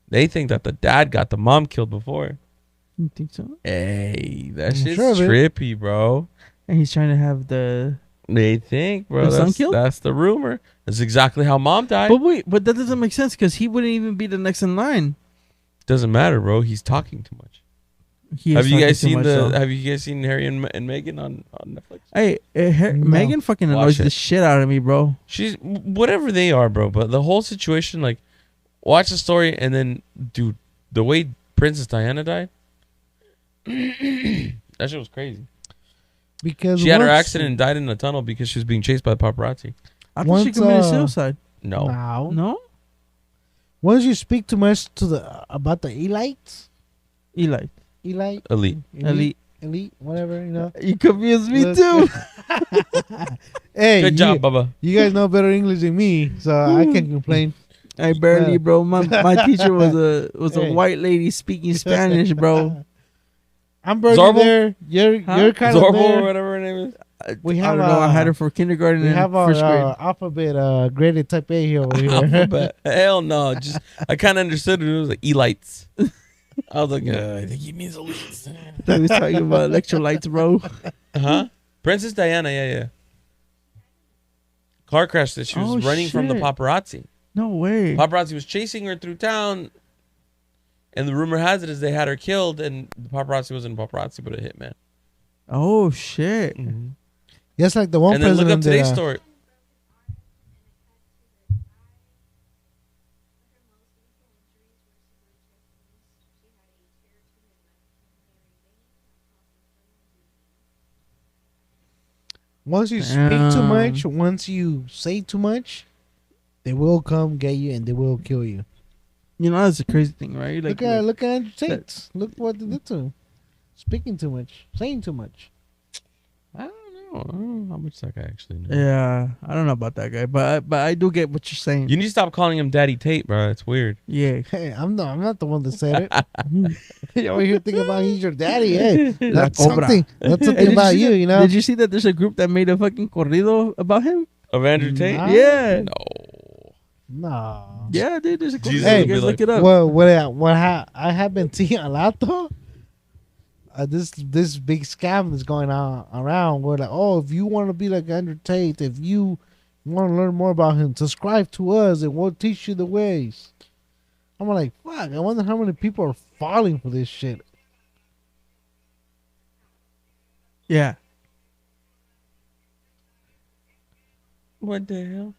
They think that the dad got the mom killed before. You think so? Hey, that I'm shit's sure of it. trippy, bro. And he's trying to have the. They think, bro. The son That's, killed? that's the rumor. That's exactly how mom died. But wait, but that doesn't make sense because he wouldn't even be the next in line. Doesn't matter, bro. He's talking too much. He Have is you talking guys too seen much, the? though. Have you guys seen Harry and Meghan on Netflix? Hey, No. Megan fucking Watch annoys it. the shit out of me, bro. She's whatever they are, bro. But the whole situation, like, watch the story and then, dude, the way Princess Diana died, that shit was crazy. Because She had her once- accident and died in a tunnel because she was being chased by the paparazzi. I thought she Once, committed suicide. No, No. No, Once you speak too much to about the elites, Eli, elite. whatever, you know. you confused me Look- too. Hey, Good job, Bubba. You guys know better English than me, so I can't complain. I barely, bro. My teacher was a Hey. white lady speaking Spanish, bro. I'm barely Zorbo? there. You're kind of Zorbo there. or whatever her name is. We I have don't know. I had her for kindergarten we and have our first grade. alphabet graded type A here over here. Alphabet. Hell no. Just I kind of understood it. It was like elites. I was like, I think he means elites. He was talking about electrolytes, bro. Huh? Princess Diana, yeah. Car crash that she was Oh, running from the shit. paparazzi. No way. Paparazzi was chasing her through town, and the rumor has it is they had her killed, and the paparazzi wasn't a paparazzi but a hitman. Oh shit. Just like the one And then look up president today's that, story. once you speak too Damn. much, once you say too much, they will come get you and they will kill you. You know that's a crazy thing, right? Like, look at Andrew Tate. Look what they did to him. Speaking too much, saying too much. I don't know how much that guy actually knows. yeah, I don't know about that guy, but I do get what you're saying. You need to stop calling him Daddy Tate, bro. It's weird. Yeah. Hey, I'm not the one that said it. You over here thinking about he's your daddy. Hey, La that's Cobra. something. That's Hey, something did about see you. that- You know. Did you see that there's a group that made a fucking corrido about him? Of Andrew Tate? Nah. Yeah. No. No. Yeah, dude, there's a corrido. Jesus Hey, You guys would be look like, it up. I have been seeing a lot though. this big scam that's going on around. Where like, oh, if you want to be like Andrew Tate, if you want to learn more about him, subscribe to us and we'll teach you the ways. I'm like, fuck. I wonder how many people are falling for this shit. Yeah. What the hell?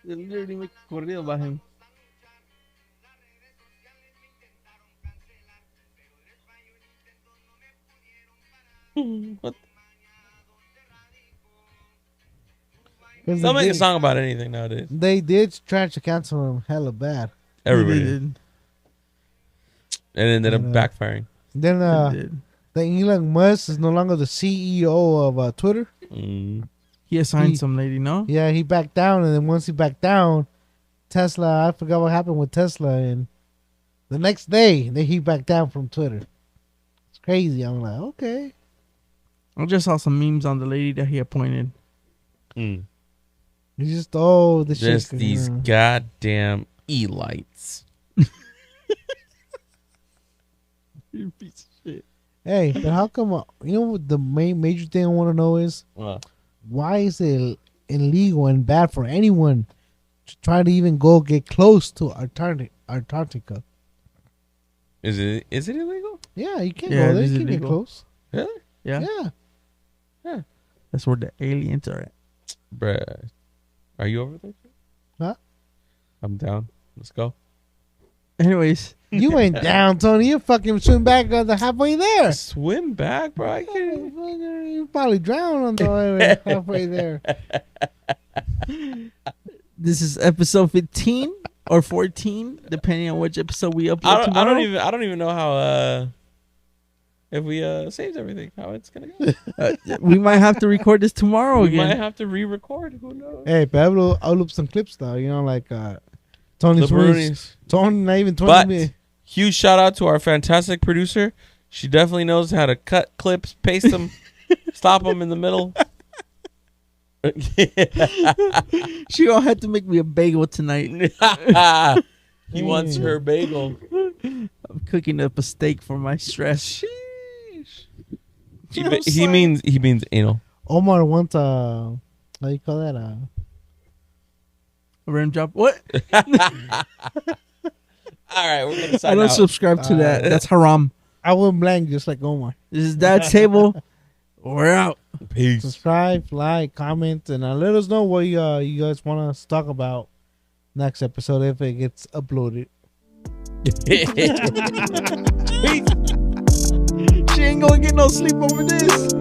They literally make a corrido about him. What? 'Cause They'll they make a did- song about anything nowadays. They did try to cancel him hella bad. Everybody. They And did. it ended up And, backfiring. Then They did. the Elon Musk is no longer the CEO of Twitter. Mm. He assigned He- some lady, no? Yeah, he backed down, and then once he backed down, Tesla. I forgot what happened with Tesla, and the next day, he backed down from Twitter. It's crazy. I'm like, okay. I just saw some memes on the lady that he appointed. Mm. It's just the Just shit. these goddamn elites. You piece of shit. Hey, but how come? You know what the major thing I want to know is why is it illegal and bad for anyone to try to even go get close to Antarctica? Is it illegal? Yeah, you can't Yeah, go it there. is You can't get illegal. close. Really? Yeah. Yeah. That's where the aliens are at. Bruh. Are you over there? Huh? I'm down. Let's go. Anyways, You ain't down, Tony. You fucking swim back on the halfway there. Swim back, bro. I can. You probably drown on the way halfway there. this is episode 15 or 14, depending on which episode we upload I tomorrow. don't even know how if we saves everything, how it's gonna go. We might have to record this tomorrow We again. might have to re-record. Who knows? Hey, but I'll upload some clips though. You know, like Tony's The Brunies. Tony, not even Tony. But huge shout out to our fantastic producer. She definitely knows how to cut clips, paste them, stop them in the middle. She gonna have to make me a bagel tonight. He wants her bagel. I'm cooking up a steak for my stress. He means anal. Omar wants how you call that? A rim job. What? All right, we're gonna I sign don't out. subscribe to that. That's haram. I went blank just like Omar. This is Dad's Table. We're out. Peace. Subscribe, like, comment, and let us know what you guys want us to talk about next episode if it gets uploaded. She ain't gonna get no sleep over this.